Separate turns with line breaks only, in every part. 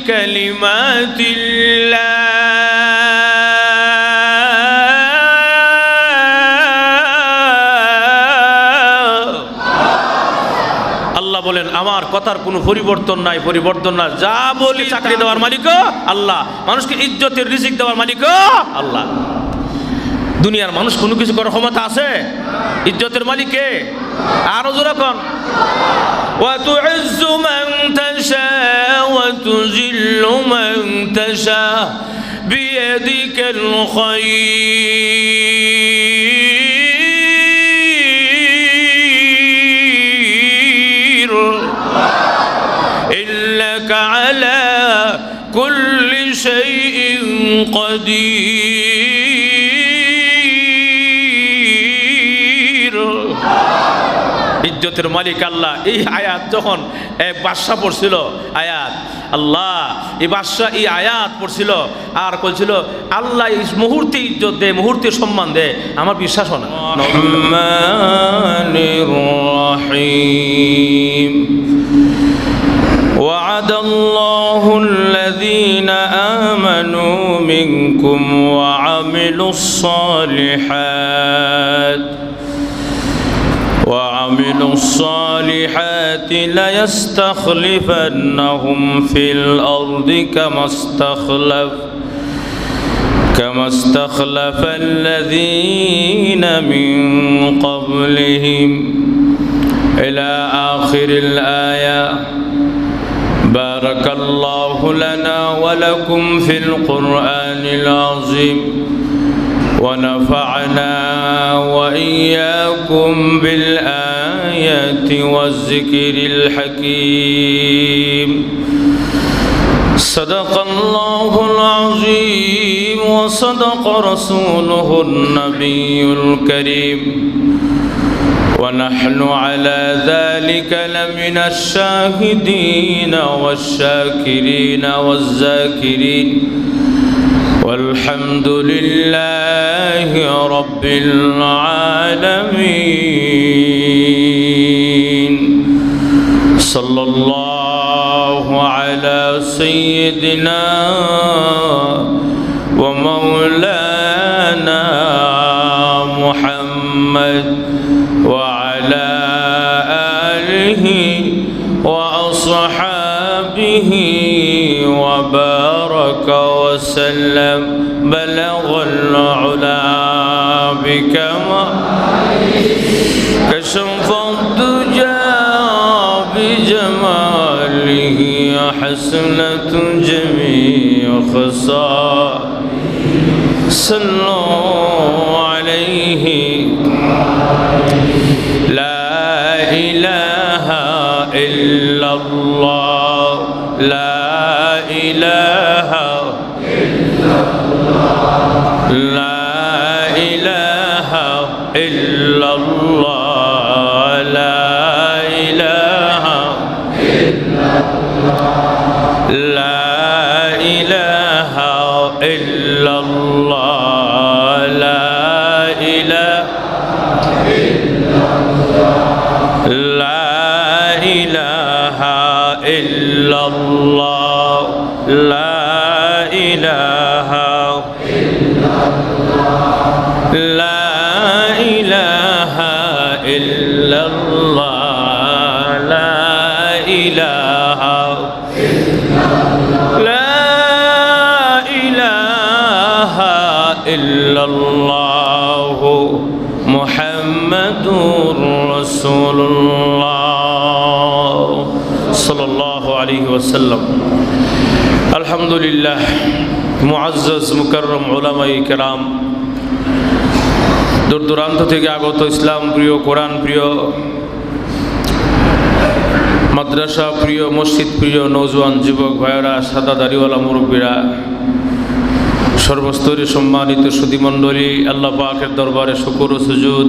بكلمات الله আল্লাহ বলেন আমার কথার কোনো পরিবর্তন নাই, পরিবর্তন না। যা বলি চাকরি দেওয়ার মালিকও আল্লাহ, মানুষকে ইজ্জতের রিজিক দেওয়ার মালিকও আল্লাহ। দুনিয়ার মানুষ কোনো কিছু করার ক্ষমতা আছে? ইজ্জতের মালিক কে? আরো জোরে কোন। ওয়া তুইজ্জু মান তাশা ওয়া তুযিল্লু মান তাশা বিয়াদিকাল খায়র ইন্নাকা আলা কুল্লি শাইইন কাদির। ইজ্জতের মালিক আল্লাহ। এই আয়াত যখন এক বাদশা পড়ছিল আয়াত, আল্লাহ এই বাদশা এই আয়াত পড়ছিল আর বলছিল আল্লাহ এই মুহূর্তে ইজ্জত দে, মুহূর্তে সম্মান দে, আমার বিশ্বাস হয় না। রহমানির রহিম وعد الله الذين آمنوا منكم وعملوا الصالحات ليستخلفنهم في الأرض كما استخلف الذين من قبلهم إلى آخر الآية. بارك الله لنا ولكم في القرآن العظيم ونفعنا وإياكم بالآيات والذكر الحكيم. صدق الله العظيم وصدق رسوله النبي الكريم ونحن على ذلك لمن الشاهدين والشاكرين والذاكرين والحمد لله رب العالمين. صلى الله على سيدنا ومولانا محمد وعلى آله وأصحابه وبارك وسلم. بلغ العلا بكماله كشف الدجى بجماله حسنة جميع خصائصه. صلوا عليه. لا إله إلا الله لا إله إلا الله لا إله إلا الله لا إله إلا الله لا إله إلا الله لا إله إلا الله لا إله إلا الله لا إله إلا الله لا إله إلا الله لا إله إلا الله لا إله إلا الله محمد رسول الله صلى الله عليه وسلم. الحمد لله. মুআজ্জাজ মুকাররম উলামায়ে কেরাম, দূর দূরান্ত থেকে আগত ইসলাম প্রিয়, কোরআন প্রিয়, মাদ্রাসা প্রিয়, মসজিদ প্রিয় নওজোয়ান যুবক ভাইয়েরা, সাদা দাড়িওয়ালা মুরব্বীরা, সর্বস্তরে সম্মানিত সুধীমণ্ডলী, আল্লাহ পাকের দরবারে শুকর ও সুজুদ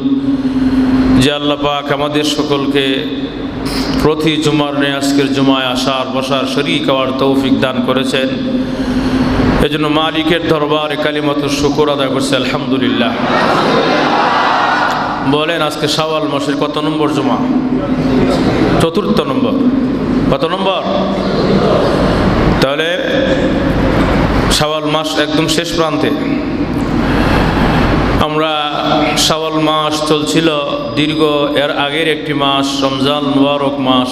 যে আল্লাহ পাক আমাদের সকলকে প্রতি জুমার ন্যায় আজকের জুমায় আসার বসার শরীক হওয়ার তৌফিক দান করেছেন। এজন্য মালিকের দরবারে কালিমাতুর শুকর আদায় করছে আলহামদুলিল্লাহ। বলেন আজকে শাওয়াল মাসের কত নম্বর জুমা? চতুর্থ নম্বর। কত নম্বর? তাহলে শাওয়াল মাস একদম শেষ প্রান্তে। আমরা শাওয়াল মাস চলছিল দীর্ঘ, এর আগের একটি মাস রমজান মুবারক মাস।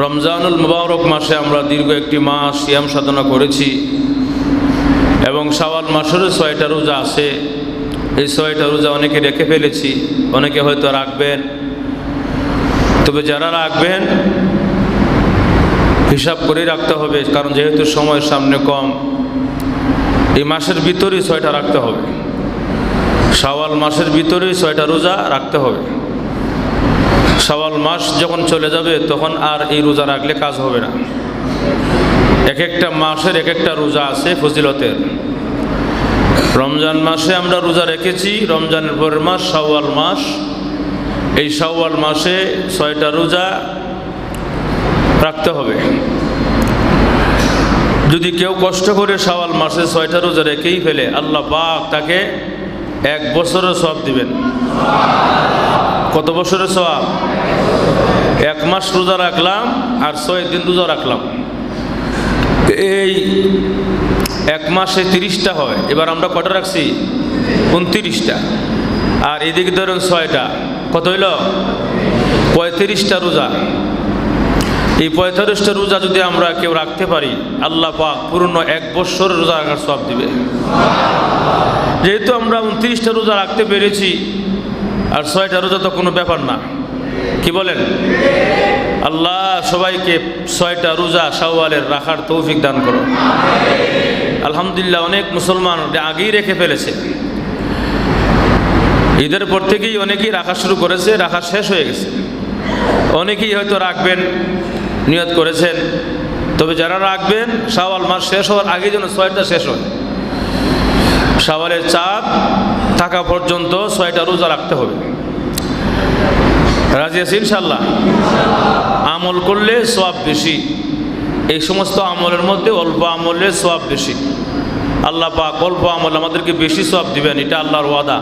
রমজানুল মুবারক মাসে আমরা দীর্ঘ একটি মাস সিয়াম সাধনা করেছি এবং শাওয়াল মাসের 6টা রোজা আছে। এই 6টা রোজা অনেকে রেখে ফেলেছি, অনেকে হয়তো রাখবেন। তবে যারা রাখবেন হিসাব করে রাখতে হবে, কারণ যেহেতু সময় সামনে কম। এই মাসের ভিতরেই 6টা রাখতে হবে, শাওয়াল মাসের ভিতরেই 6টা রোজা রাখতে হবে। শাওয়াল মাস যখন চলে যাবে তখন আর এই রোজা রাখলে কাজ হবে না। এক একটা মাসের এক একটা রোজা আছে ফজিলতের। রমজান মাসে আমরা রোজা রেখেছি, রমজানের পরের মাস শাওয়াল মাস। এই শাওয়াল মাসে 6টা রোজা রাখতে হবে। যদি কেউ কষ্ট করে শাওয়াল মাসে 6টা রোজা রেখেই ফেলে, আল্লাহ পাক তাকে 1 বছরের সওয়াব দিবেন। কত বছরের সওয়াব? 1 মাস রোজা রাখলাম আর 6 দিন রোজা রাখলাম, এই 1 মাসে 30টা হয়। এবার আমরা কটা রাখছি? 29টা। আর এদিকে ধরেন 6টা, কত হইল? 35টা রোজা। এই 45টা রোজা যদি আমরা কেউ রাখতে পারি, আল্লাহ পাক পূর্ণ 1 বছর রোজা রাখার সওয়াব দিবে। যেহেতু আমরা 29টা রোজা রাখতে পেরেছি, আর 6টা রোজা তো কোনো ব্যাপার না, কি বলেন? আল্লাহ সবাইকে 6টা রোজা শাওয়ালের রাখার তৌফিক দান করো। আলহামদুলিল্লাহ, অনেক মুসলমান আগেই রেখে ফেলেছে। ঈদের পর থেকেই অনেকেই রাখা শুরু করেছে, রাখা শেষ হয়ে গেছে। অনেকেই হয়তো রাখবেন, নিয়ত করেছেন। তবে যারা রাখবেন, শাওয়াল মাস শেষ হওয়ার আগে যেন 6টা শেষ হয়। শাওয়ালের চাঁদ থাকা পর্যন্ত 6টা রোজা রাখতে হবে। রাজি আছি ইনশাআল্লাহ? আমল করলে সওয়াব বেশি। এই সমস্ত আমলের মধ্যে অল্প আমলের সওয়াব বেশি। আল্লাহ পাক অল্প আমল আমাদেরকে বেশি সওয়াব দিবেন, এটা আল্লাহর ওয়াদা।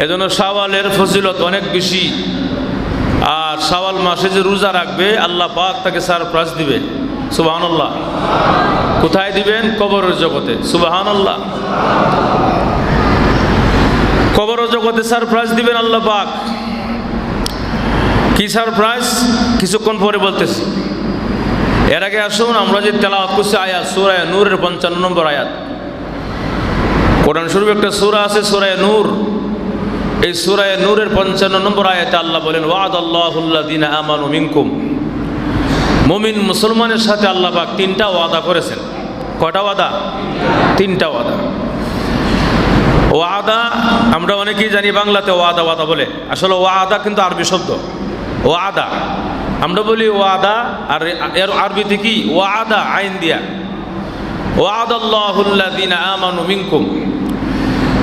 এজন্য শাওয়ালের ফজিলত অনেক বেশি। আর শাওয়াল মাসে যে রোজা রাখবে, আল্লাহ পাক তাকে সারপ্রাইজ দিবে। সুবহানাল্লাহ। কোথায় দিবেন? কবরের জগতে। সুবহানাল্লাহ। কবরের জগতে সারপ্রাইজ দিবেন আল্লাহ পাক। কি সারপ্রাইজ? কিছুক্ষণ পরে বলতেছি। এর আগে আসুন আমরা যে তেলাওয়াত করছি আয়াত, সূরা নূরের 55 নম্বর আয়াত। কোরআন শরীফে একটা সূরা আছে সূরা নূর। এই সূরা নূরের 55 নম্বর আয়াতে আল্লাহ বলেন, ওয়াদাল্লাহুল্লাযিনা আমানু মিনকুম। মুমিন মুসলমানের সাথে আল্লাহ পাক 3টা ওয়াদা করেছেন। কয়টা ওয়াদা? 3টা ওয়াদা। ওয়াদা আমরা অনেকেই জানি বাংলাতে ওয়াদা ওয়াদা বলে, আসলে ওয়াদা কিন্তু আরবি শব্দ। ওয়াদা আমরা বলি ওয়াদা, আর এর আরবিতে কি? ওয়াদা, আইন দিয়া। ওয়াদাল্লাহুল্লাযিনা আমানু মিনকুম।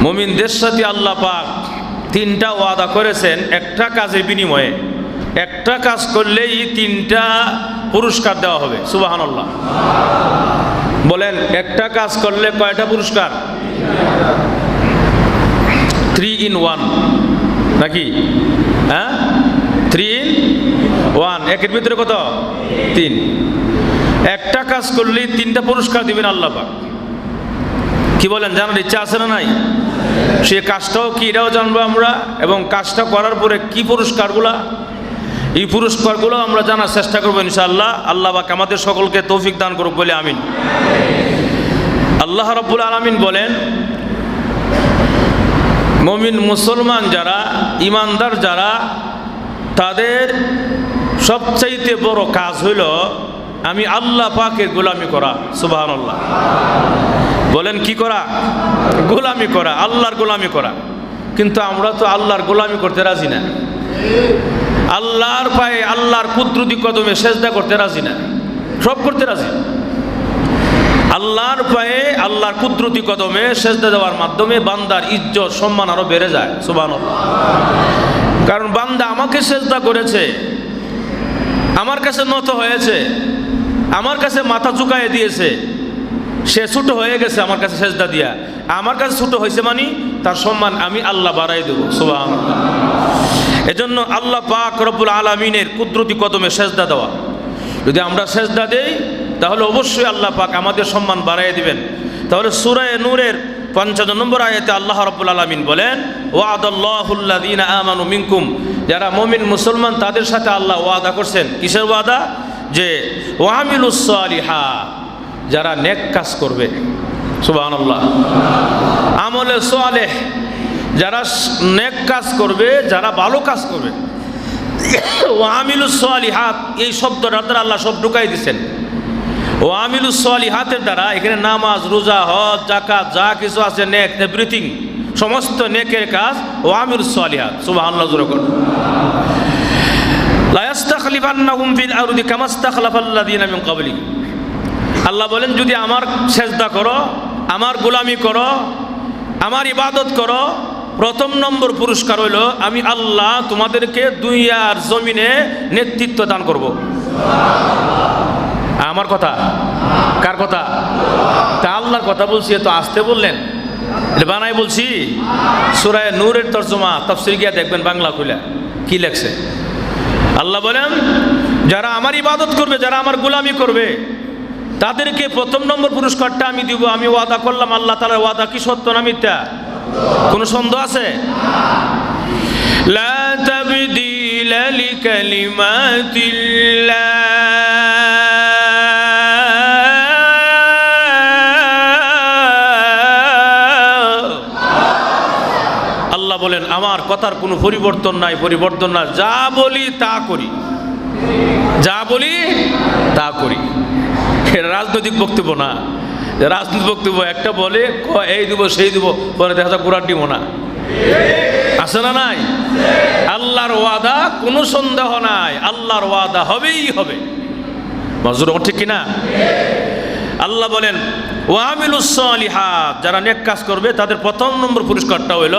মুমিনদের সাথে আল্লাহ পাক 3টা ওয়াদা করেছেন একটা কাজের বিনিময়ে। একটা কাজ করলেই 3টা পুরস্কার দেওয়া হবে। সুবহানাল্লাহ। বলেন, একটা কাজ করলে কয়টা পুরস্কার? 3 in 1 নাকি? হ্যাঁ, 3 in 1। একের ভিতরে কত? 3। একটা কাজ করলেই 3টা পুরস্কার দিবেন আল্লাহ পাক। কি বলেন, জানার ইচ্ছা আছে না নাই? সে কাজটাও কি, এটাও জানবো আমরা, এবং কাজটা করার পরে কি পুরস্কারগুলা, এই পুরস্কারগুলো আমরা জানার চেষ্টা করবো ইনশাআল্লাহ। আল্লাহ পাক আমাদের সকলকে তৌফিক দান করুক বলে আমিন। আল্লাহ রাব্বুল আলামিন বলেন, মুমিন মুসলমান যারা, ইমানদার যারা, তাদের সবচাইতে বড় কাজ হইল আমি আল্লাহ পাকের গোলামি করা। সুবহানাল্লাহ। বলেন, কি করা? গোলামি করা, আল্লাহর গোলামি করা। কিন্তু আমরা তো আল্লাহর গোলামি করতে রাজি না। আল্লাহর পায়ে, আল্লাহর কুদরতি কদমে সেজদা করতে রাজি না। সব করতে রাজি। আল্লাহর পায়ে, আল্লাহর কুদরতি কদমে সেজদা দেওয়ার মাধ্যমে বান্দার ইজ্জত সম্মান আরো বেড়ে যায়। সুবহানাল্লাহ। কারণ বান্দা আমাকে সেজদা করেছে, আমার কাছে নত হয়েছে, আমার কাছে মাথা ঝুঁকায় দিয়েছে, সে ছোট হয়ে গেছে আমার কাছে সেজদা দিয়া। আমার কাছে ছোট হয়েছে মানে তার সম্মান আমি আল্লাহ বাড়াই দেব। সুবহানাল্লাহ। এজন্য আল্লাহ পাক রব্বুল আলামিনের কুদরতি কদমে সেজদা দেওয়া। যদি আমরা সেজদা দেই তাহলে অবশ্যই আল্লাহ পাক আমাদের সম্মান বাড়াইয়ে দিবেন। তাহলে সূরা নূরের ৫৫ নম্বর আয়াতে আল্লাহ রাব্বুল আলামিন বলেন, ওয়াদাল্লাহুল্লাযীনা আমানু মিনকুম, যারা মুমিন মুসলমান তাদের সাথে আল্লাহ ওয়াদা করছেন। কিসের ওয়াদা? যে ওয়ামিলুস সালিহাত, যারা নেক কাজ করবে। সুবহানাল্লাহ। আমলে সালেহ, যারা নেক কাজ করবে, যারা ভালো কাজ করবে। ওয়ামিলুস সালিহাত, এই শব্দটার দ্বারা আল্লাহ সব ঢুকাই দিচ্ছেন। ওয়ামিলুস সালিহাতের দ্বারা এখানে নামাজ, রোজা, হজ, যাকাত যা কিছু আছে নেক, এভরিথিং, সমস্ত নেকের কাজ ওয়ামিলুস সালিহাত। সুবহানাল্লাহ। জোরে করুন। লা ইস্তাখলিফান্নাহুম ফিল আরদি কামা ইস্তাখলাফাল্লাযীনা মিন ক্বাবলিহিম। আল্লাহ বলেন, যদি আমার সেজদা করো, আমার গোলামি করো, আমার ইবাদত করো, প্রথম নম্বর পুরস্কার হইল আমি আল্লাহ তোমাদেরকে দুনিয়ার জমিনে নেতৃত্ব দান করব। আমার কথা? কার কথা? তা আল্লাহর কথা বলছি, তো আসতে বললেন, এটা বানাই বলছি। সূরা নূরের তরজমা তাফসীর গিয়া দেখবেন, বাংলা খুলে কি লেখছে। আল্লাহ বলেন, যারা আমার ইবাদত করবে, যারা আমার গোলামি করবে, তাদেরকে প্রথম নম্বর পুরস্কারটা আমি দিব। আমি ওয়াদা করলাম, আল্লাহ তাআলার ওয়াদা কি সত্য না মিথ্যা? কোনো সন্দেহ আছে? লা তাবদীলা লিকালিমাতিল্লাহ, আল্লাহ বলেন আমার কথার কোনো পরিবর্তন নাই, পরিবর্তন না। যা বলি তা করি, যা বলি তা করি। রাজনৈতিক বক্তব্য না। রাজনৈতিক বক্তব্য একটা বলে এই দিব সেই দিব, পরে দেখা যায় গোড়ার দিব না। আছে না নাই? আল্লাহর ওয়াদা কোনো সন্দেহ নাই, আল্লাহর ওয়াদা হবেই হবে। মাজুর ঠিক কিনা? আল্লাহ বলেন ওয়ামিলুস সালিহাত, যারা নেক কাজ করবে তাদের প্রথম নম্বর পুরস্কারটা হইল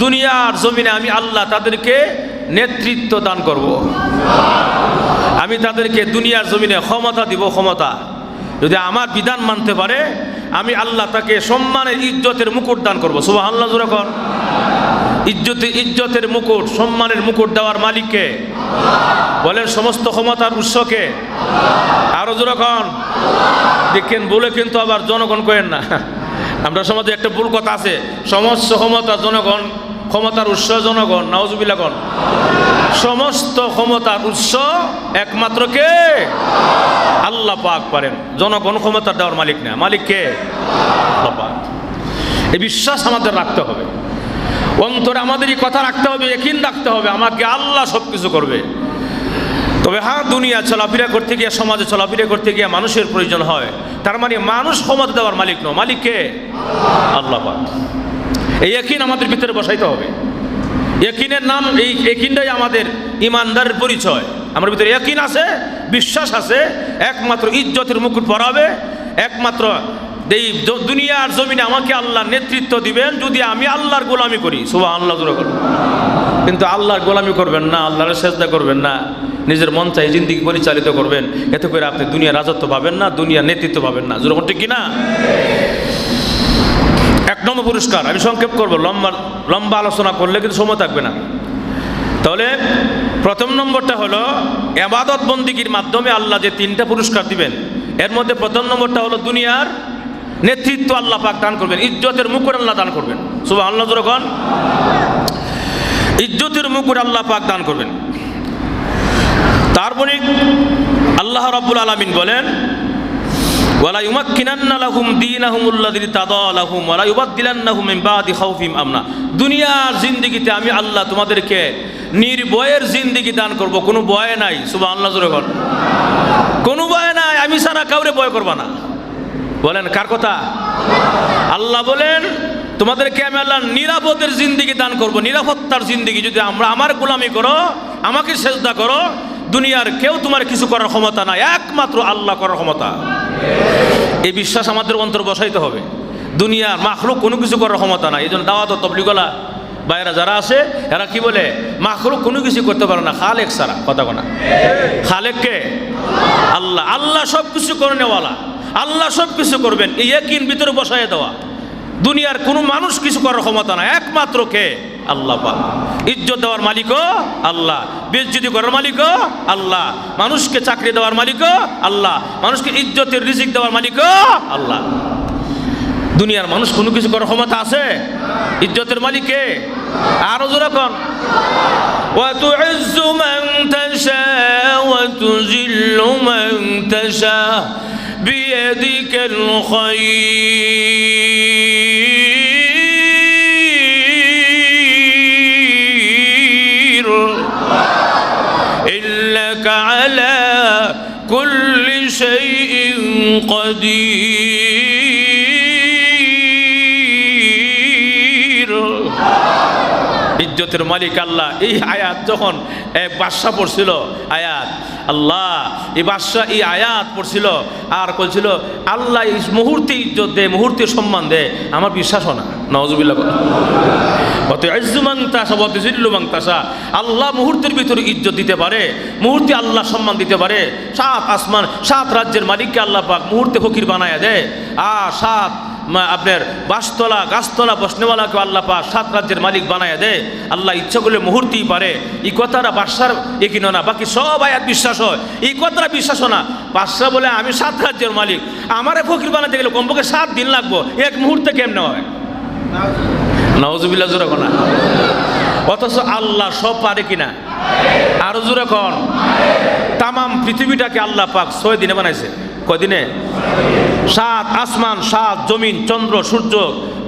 দুনিয়ার জমিনে আমি আল্লাহ তাদেরকে নেতৃত্ব দান করব। আমি তাদেরকে দুনিয়ার জমিনে ক্ষমতা দিব। ক্ষমতা যদি আমার বিধান মানতে পারে, আমি আল্লাহ তাকে সম্মানের, ইজ্জতের মুকুট দান করবো। সুবহানাল্লাহ। জোরে কর। ইজ্জতের মুকুট, সম্মানের মুকুট দেওয়ার মালিককে বলেন, সমস্ত ক্ষমতার উৎসকে। আরো জোরে কর। দেখেন বলে কিন্তু আবার জনগণ করেন না। আমরা সমাজে একটা ভুল কথা আছে, সমস্ত ক্ষমতা জনগণ, ক্ষমতার উৎস জনগণ। নাউজুবিল্লাহ কোন? সমস্ত ক্ষমতার উৎস একমাত্র কে? আল্লাহ পাক পারেন। জনগণ ক্ষমতা দেওয়ার মালিক না, মালিক কে? আল্লাহ পাক। এই বিশ্বাস আমাদের রাখতে হবে, অন্তরে আমাদের এই কথা রাখতে হবে, ইয়াকিন রাখতে হবে আমাকে আল্লাহ সব কিছু করবে। তবে হ্যাঁ, দুনিয়া চলাফেরা করতে গিয়ে, সমাজে চলাফেরা করতে গিয়ে মানুষের প্রয়োজন হয়, তার মানে মানুষ ক্ষমতা দেওয়ার মালিক নয়, মালিক কে? আল্লাহ পাক। এই ইয়াকিন আমাদের ভিতরে বসাইতে হবে। ইয়াকিনের নাম, এই ইয়াকিনটাই আমাদের ইমানদারের পরিচয়। আমার ভিতরে ইয়াকিন আছে, বিশ্বাস আছে, একমাত্র ইজ্জতের মুকুট পরাবে, একমাত্র এই দুনিয়ার জমিনে আমাকে আল্লাহ নেতৃত্ব দিবেন যদি আমি আল্লাহর গোলামি করি। সুবহানাল্লাহ। জোরে করুন। কিন্তু আল্লাহর গোলামি করবেন না, আল্লাহর সেজদা করবেন না, নিজের মন চাই জিন্দিগি পরিচালিত করবেন, এতে করে আপনি দুনিয়ার রাজত্ব পাবেন না, দুনিয়ার নেতৃত্ব পাবেন না। জোরে ঠিক কিনা? এক নম্বর পুরস্কার আমি সংক্ষেপ করবো, লম্বা আলোচনা করলে কিন্তু সময় থাকবে না। তাহলে প্রথম নম্বরটা হলো ইবাদত বন্দিগির মাধ্যমে আল্লাহ যে তিনটা পুরস্কার দিবেন, এর মধ্যে প্রথম নম্বরটা হলো দুনিয়ার নেতৃত্ব আল্লাহ পাক দান করবেন, ইজ্জতের মুকুট আল্লাহ দান করবেন। সুবহানাল্লাহ। যখন ইজ্জতের মুকুট আল্লাহ পাক দান করবেন, তারপরে আল্লাহ রাব্বুল আলামিন বলেন ওয়ালা ইউমাক্কিনান্না লাহুম দীনাহুমুল্লাযী ইরতাদা লাহুম ওয়ালা ইউবাদদিলান্নাহুম মিন বাদি খাউফিহিম আমনা। দুনিয়ার জিন্দেগিতে আমি আল্লাহ তোমাদেরকে নির্ভয়ের জিন্দেগি দান করব, কোনো ভয় নাই। সুবহানাল্লাহ। জোরে বল। কোনো ভয় নাই, আমি ছাড়া কাউরে ভয় করবা না। বলেন কার কথা? আল্লাহ বলেন তোমাদেরকে আমি আল্লাহ নিরাপদের জিন্দেগি দান করব, নিরাপত্তার জিন্দেগি। যদি আমরা আমার গোলামি করো, আমাকে সেজদা করো, দুনিয়ার কেউ তোমার কিছু করার ক্ষমতা নাই, একমাত্র আল্লাহ করার ক্ষমতা। এই বিশ্বাস আমাদের অন্তর বসাইতে হবে। দুনিয়ার মাখলুক কোনো কিছু করার ক্ষমতা নাই। এই জন্য দাওয়াত ও তাবলীগওয়ালা ভাইরা যারা আছে এরা কি বলে, মাখলুক কোনো কিছু করতে পারে না খালেক ছাড়া। কথা কোনা? খালেক কে? আল্লাহ। আল্লাহ সব কিছু করে নেওয়ালা, আল্লাহ সব কিছু করবেন, এই ইয়াকিন ভিতরে বসাইয়ে দেওয়া। দুনিয়ার কোনো মানুষ কিছু করার ক্ষমতা নাই, একমাত্র কে? আল্লাহ পাক। ইজ্জত দেওয়ার মালিকও আল্লাহ, বেইজ্জতি করার মালিকও আল্লাহ, মানুষকে চাকরি দেওয়ার মালিকও আল্লাহ, মানুষকে ইজ্জতের রিজিক দেওয়ার মালিকও আল্লাহ। দুনিয়ার মানুষ কোনো কিছু করার ক্ষমতা আছে? ইজ্জতের মালিক কে? আরো জোরে কোন। ওয়া তুইজ্জু মান তাশা ওয়া তুযিল্লু মান তাশা বিয়াদিকাল খায়র ইন্নাকা আলা কুল্লি শাইইন কাদির। ইজ্জতের মালিক আল্লাহ। এই আয়াত যখন এক বাদশা পড়ছিল আয়াত, আল্লাহ এই বাদশা এই আয়াত পড়ছিল আর বলছিল আল্লাহ এই মুহূর্তে ইজ্জত দে, মুহূর্তে সম্মান দে, আমার বিশ্বাস হয় না। নাউজুবিল্লাহ। আল্লাহ মুহূর্তের ভিতরে ইজ্জত দিতে পারে, মুহূর্তে আল্লাহ সম্মান দিতে পারে। সাত আসমান সাত রাজ্যের মালিককে আল্লাহ পাক মুহূর্তে ফকির বানায়া দেয়। আর সাত আপনার বাসতলা গাছতলা বসনেওয়ালাকে আল্লাহ পাক সাত রাজ্যের মালিক বানায়া দেয়। আল্লাহ ইচ্ছা করলে মুহূর্তেই পারে। এই কথাটা বাদশার একিনো না, বাকি সব আয়াত বিশ্বাস হয়, এই কথাটা বিশ্বাস হয় না। বাদশা বলে আমি সাত রাজ্যের মালিক, আমারে ফকির বানাতে গেলে কমপক্ষে 7 দিন লাগবো, এক মুহূর্তে কেমনে হয়? নাউজুবিল্লাহ জোরে কোন। অথচ আল্লাহ সব পারে কিনা? আরো জোরে কোন। তামাম পৃথিবীটাকে আল্লাহ পাক 6 দিনে বানাইছে। কয়দিনে? 7 আসমান, 7 জমিন, চন্দ্র সূর্য,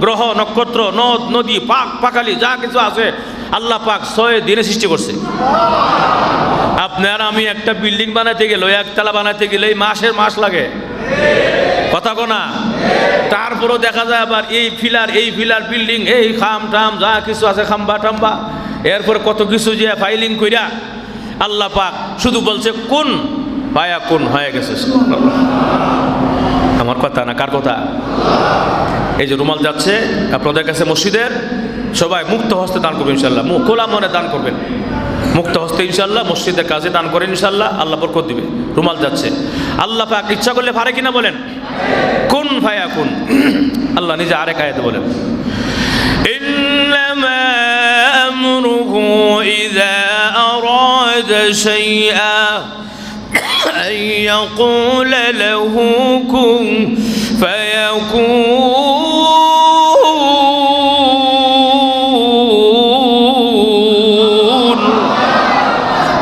গ্রহ নক্ষত্র, নদ নদী, পাক পাখালি যা কিছু আছে আল্লাহ পাক 6 দিনে সৃষ্টি করছে। আপনার আমি একটা বিল্ডিং বানাতে গেলে, একতলা বানাতে গেলে মাসের মাস লাগে, কথা কোনা। তারপরও দেখা যায় আবার এই ফিলার বিল্ডিং, এই খাম টাম যা কিছু আছে খাম্বা টাম্বা, এরপরে কত কিছু যে ফাইলিং কইরা আল্লাহ পাক শুধু বলছে কোন ভায়া কোন হয়ে গেছে। আমার কথা না, কার কথা? এই যে রুমাল যাচ্ছে আপনাদের কাছে মসজিদের, সবাই মুক্ত হস্তে দান করবেন ইনশাল্লাহ, খোলা মনে দান করবেন, মুক্ত হস্তে ইনশাল্লাহ মসজিদের কাছে দান করেন ইনশাল্লাহ, আল্লাহ বরকত দিবে। রুমাল যাচ্ছে, আল্লাহ পাক ইচ্ছা করলে পারে কিনা বলেন? কোন ভায়া কোন। আল্লাহ নিজে আরেক আয়াতে বলেন ইন্নামা আমরুহু ইযা আরাদা শাইআ আন ইয়াকুলা লাহু কুন ফায়াকুন।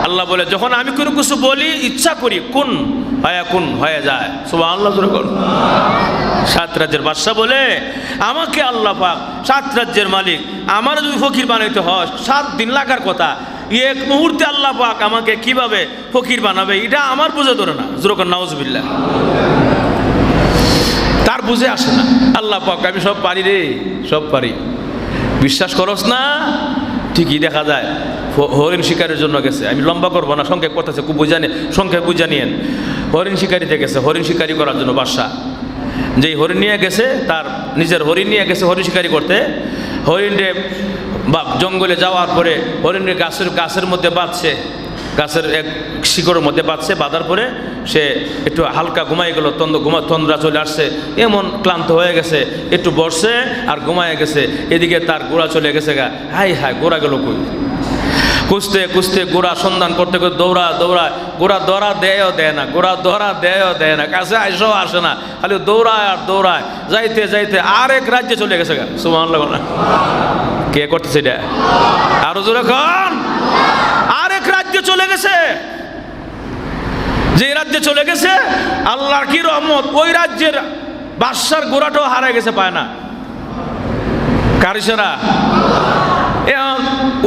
আল্লাহ বলে যখন আমি কোনো কিছু বলি, ইচ্ছা করি, কোন ফায়াকুন হয়ে যায়। সুবহানাল্লাহ জোরে বলুন। 7 রাজ্যের বাদশা বলে আমাকে আল্লাহ পাক 7 রাজ্যের মালিক, আমার যদি ফকির বানাইতে হয় 7 দিন লাগার কথা, এক মুহূর্তে আল্লাহ পাক আমাকে কিভাবে ফকির বানাবে এটা আমার বুঝে ধরে না। জোরে নাউজুবিল্লাহ। তার বুঝে আসে না। আল্লাহ পাক আমি সব পারি রে, সব পারি, বিশ্বাস করস না? ঠিকই দেখা যায় হরিণ শিকারের জন্য গেছে, আমি লম্বা করবো না, সংক্ষেপ করতেছে, খুব সংক্ষেপ বুঝা নিয়েন। হরিণ শিকারিতে গেছে, হরিণ শিকারি করার জন্য বাদশা যেই হরিণ নিয়ে গেছে, তার নিজের হরিণ নিয়ে গেছে হরিণ শিকারি করতে। হরিণে জঙ্গলে যাওয়ার পরে হরিণে গাছের মধ্যে বাঁধছে, গাছের এক শিকড়ের মধ্যে বাঁধছে, বাঁধার পরে সে একটু হালকা ঘুমাই গেল, তন্দ্রা চলে আসছে, এমন ক্লান্ত হয়ে গেছে, একটু বসছে আর ঘুমায় গেছে। এদিকে তার গোড়া চলে গেছে গা, হাই হাই গোড়া গেল কই। খুঁজতে খুঁজতে গোড়া সন্ধান করতে করতে দৌড়ায়, গোড়া ধরা দেয়ও দেয় না, গোড়া ধরা দেয়ও দেয় না, কাছে আইসও আসে না, খালি দৌড়ায় আর দৌড়ায়, যাইতে যাইতে আরেক রাজ্যে চলে গেছে গা। সুবহানাল্লাহ। কে করতেছে এটা? আরো জোরে কোন। আরেক রাজ্যে চলে গেছে। যে রাজ্যে চলে গেছে আল্লাহর কি রহমত, ওই রাজ্যের বাদশার গোড়াটাও হারায় গেছে, পায় না। কারিসেরা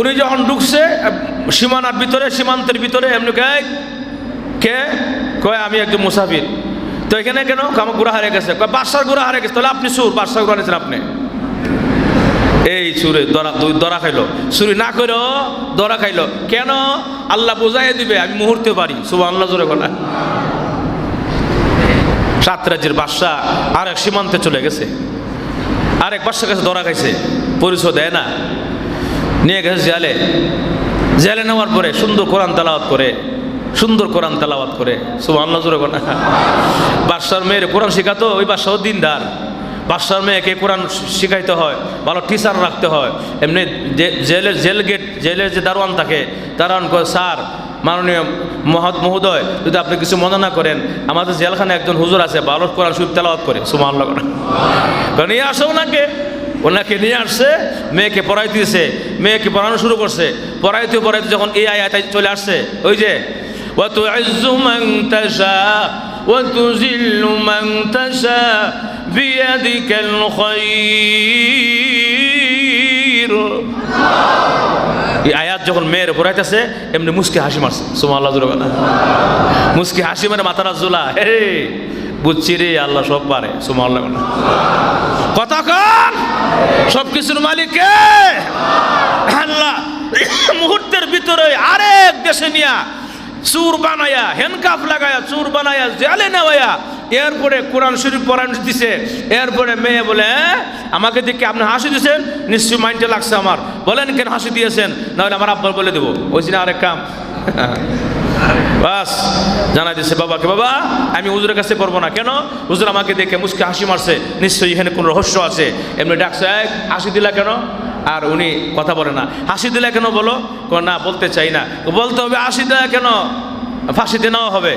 উনি যখন ঢুকছে সীমান্তের ভিতরে এমনি কে কয় আমি একজন মুসাফির। তো এখানে কেন? আমার গোড়া হারিয়ে গেছে। বাদশার গোড়া হারিয়ে গেছে। তাহলে আপনি সুর, বাদশার গোড়া নিয়েছেন আপনি। এই সুরে দরা খাইলো, চুরি না করেও দরা খাইলো। কেন? আল্লাহ বোঝাই দিবে আমি মুহূর্তে পারি। সুবহানাল্লাহ জোরে বলা। 7 রাজ্যের বাদশা আরেক সীমান্তে চলে গেছে, আরেক বাদশার কাছে ধরা খাইছে, পরিচয় দেয় না, নিয়ে গেছে জেলে নেওয়ার পরে সুন্দর কোরআন তেলাওয়াত করে। সুবহানাল্লাহ জোরে বলা। বাদশার মেয়ের কোরআন শেখাতো, ওই বাদশাও দিনদার, বাদশার মেয়েকে কোরআন শিখাইতে হয়, ভালো টিচার রাখতে হয়। এমনি জেলের যে দারোয়ান থাকে, দারোয়ান কয়, স্যার মাননীয় মহোদয়, যদি আপনি কিছু মনে না করেন, আমাদের জেলখানে একজন হুজুর আছে, ভালো কোরআন শরীফ তেলাওয়াত করে, সুবহানাল্লাহ। নিয়ে আসো ওনাকে নিয়ে আসছে, মেয়েকে পড়াই দিয়েছে, মেয়েকে পড়ানো শুরু করছে। পড়াইতে যখন এই আয়াত চলে আসছে, ওই যে وَتُعِزُّ مَن تَشَاءُ وَتُذِلُّ مَن تَشَاءُ بِيَدِكَ الْخَيْرُ, এই আয়াত যখন মেয়ের পড়াইতেছে, এমনি মুস্কি হাসি মারছে, সুবহানাল্লাহ। মুস্কি হাসি মানে মাথাটা ঝোলা, হে বুঝছি রে, আল্লাহ সব পারে, সুবহানাল্লাহ। কথা কন, সব কিছুর মালিক কে? আল্লাহ। মুহূর্তের ভিতরে আরেক দেশে নিয়া চুর বানায়া, হ্যান্ডকাফ লাগায়া, চুর বানায়া, জেলে নেওয়া, এরপরে কোরআন শরীফ পড়ান দিছে। এরপরে মেয়ে বলে, আমাকে দেখে আপনি হাসি দিয়েছেন, নিশ্চয়ই মাইন্ডে লাগছে আমার, বলেন কেন হাসি দিয়েছেন, নাহলে আমার আব্বার বলে দেবো। ওই না আরেক কাম, বাস জানাই দিচ্ছে বাবাকে, বাবা আমি হুজুরের কাছে করবো না। কেন? হুজুর আমাকে দেখে মুস্কি হাসি মারছে, নিশ্চয়ই এখানে কোনো রহস্য আছে। এমনি ডাকছে, হাসি দিলা কেন? আর উনি কথা বলে না। হাসি দিলা কেন বলো? না বলতে চাই না। বলতে হবে, হাসি দেয়া কেন? ফাঁসিতে নেওয়া হবে,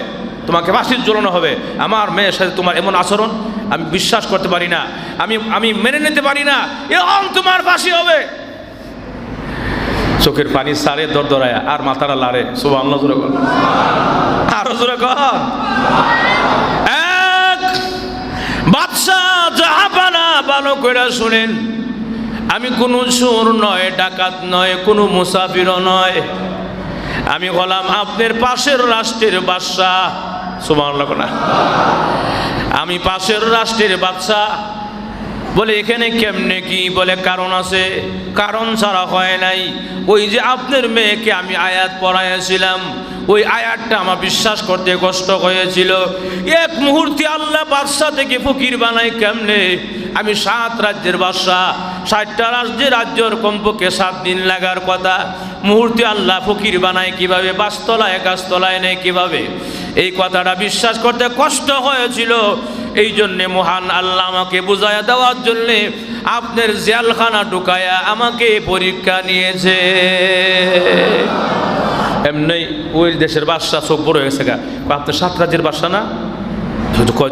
তোমাকে ফাঁসির ঝোলানো হবে। আমার মেয়ের সাথে তোমার এমন আচরণ আমি বিশ্বাস করতে পারি না, আমি মেনে নিতে পারি না, এখন তোমার ফাঁসি হবে। চোখের পানি সারে দরদরায়া, আর মাথাটা লাড়ে, সুবহানাল্লাহ। জোরে কর, আরো জোরে কর। এক বাদশা জাহাপানা, ভালো করে শুনেন, আমি কোনো চোর নয়, ডাকাত নয়, কোনো মুসাফিরও নয়, আমি হলাম আপনার পাশের রাষ্ট্রের বাদশা, সুবহানাল্লাহ। আমি পাশের রাষ্ট্রের বাদশা। বলে এখানে কেমনে কি? বলে কারণ আছে, কারণ ছাড়া হয় নাই। ওই যে আপনার মেয়েকে আমি আয়াত পড়াইছিলাম, ওই আয়াতটা আমার বিশ্বাস করতে কষ্ট হয়েছিল। এক মুহূর্তে আল্লাহ বাদশা থেকে ফকির বানাই কেমনে? আমি 7 রাজ্যের বাদশা, 60টা রাজ্যের কমপক্ষে 7 দিন লাগার কথা, মুহূর্তে আল্লাহ ফকির বানায় কিভাবে? বাসতলায় গাছতলায় নেই কিভাবে? এই কথাটা বিশ্বাস করতে কষ্ট হয়েছিল। এই জন্যে মহান আল্লাহ আমাকে বুঝাইয়া দেওয়ার জন্যে আপনার জেলখানা ঢুকায়া আমাকে পরীক্ষা নিয়েছে। এমনি ওই দেশের বাদশা চোখ বড় হয়েছে গা, আপনার 7 রাজ্যের বাদশা না?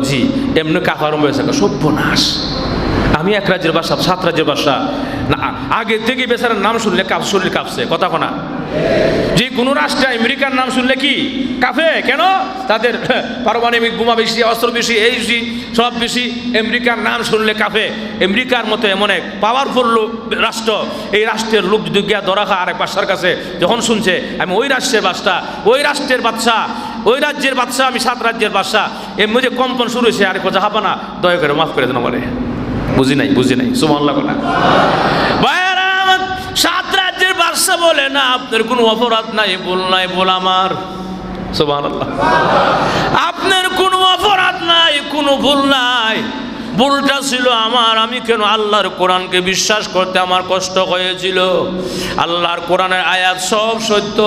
জি। এমনি কাকা আরম্ভ হয়েছে গা, সর্বনাশ, আমি 1 রাজ্যের বাদশা, 7 রাজ্যের বাদশা না। আগে থেকে বেচারার নাম শুনলে শরীর কাঁপছে, কথা কোনা। যে কোনো রাষ্ট্রে আমেরিকার নাম শুনলে কি কাঁপে? কেন? তাদের পারমাণবিক বোমা বেশি, অস্ত্র বেশি, এই বেশি, সব বেশি। আমেরিকার নাম শুনলে কাঁপে। আমেরিকার মতো এমন এক পাওয়ারফুল রাষ্ট্র, এই রাষ্ট্রের লোক যদি গিয়া ধরা খা আরেক বাদশার কাছে, যখন শুনছে আমি ওই রাষ্ট্রের বাদশা, ওই রাষ্ট্রের বাদশা, ওই রাজ্যের বাদশা, আমি 7 রাজ্যের বাদশা, এর মধ্যে কম্পন শুরু হয়েছে। আরেক জাহাপানা, দয়া করে মাফ করে দেন আমারে, বুঝি নাই সুবহানাল্লাহ। 7 রাজ্যের বাদশা বলে, না আপনার কোনো অপরাধ নাই, ভুল নাই, ভুল আমার, সুবহানাল্লাহ। আপনার কোনো অপরাধ নাই, কোনো ভুল নাই, ভুলটা ছিল আমার। আমি কেন আল্লাহর কোরআনকে বিশ্বাস করতে আমার কষ্ট হয়েছিল। আল্লাহর কোরআনের আয়াত সব সত্য,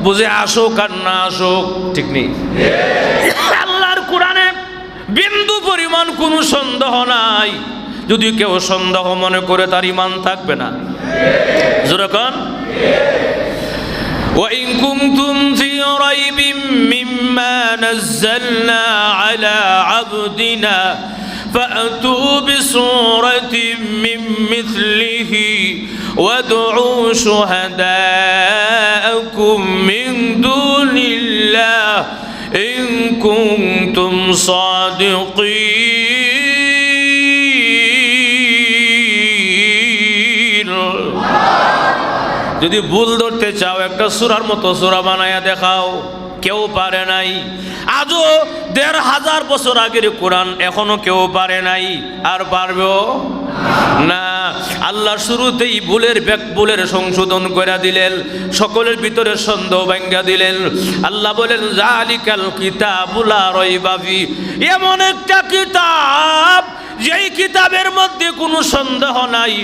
বুঝে আসুক আর না আসুক, ঠিক নেই। আল্লাহর কোরআনে বিন্দু পরিমাণ কোনো সন্দেহ নাই। যদি কেউ সন্দেহ মনে করে তার ঈমান থাকবে না। যেরকম وَإِن كُنتُمْ فِي رَيْبٍ مِّمَّا نَزَّلْنَا عَلَى عَبْدِنَا فَأْتُوا بِسُورَةٍ مِّن مِّثْلِهِ وَادْعُوا شُهَدَاءَكُم مِّن دُونِ اللَّهِ إِن كُنتُمْ صَادِقِينَ। যদি ভুল ধরতে চাও, একটা সূরার মতো সূরা বানায়া দেখাও। কেউ পারে নাই। আজও 1500 বছর আগের কোরআন এখনো কেউ পারে নাই, আর পারবেও না। আল্লাহ শুরুতেই ভুলের সংশোধন করে দিলেন, সকলের ভিতরে সন্দেহ ভাঙ্গা দিলেন। আল্লাহ বলেন, জালিকাল কিতাবু লা রাইবা ফি, এমন একটা কিতাব যেই কিতাবের মধ্যে কোনো সন্দেহ নাই,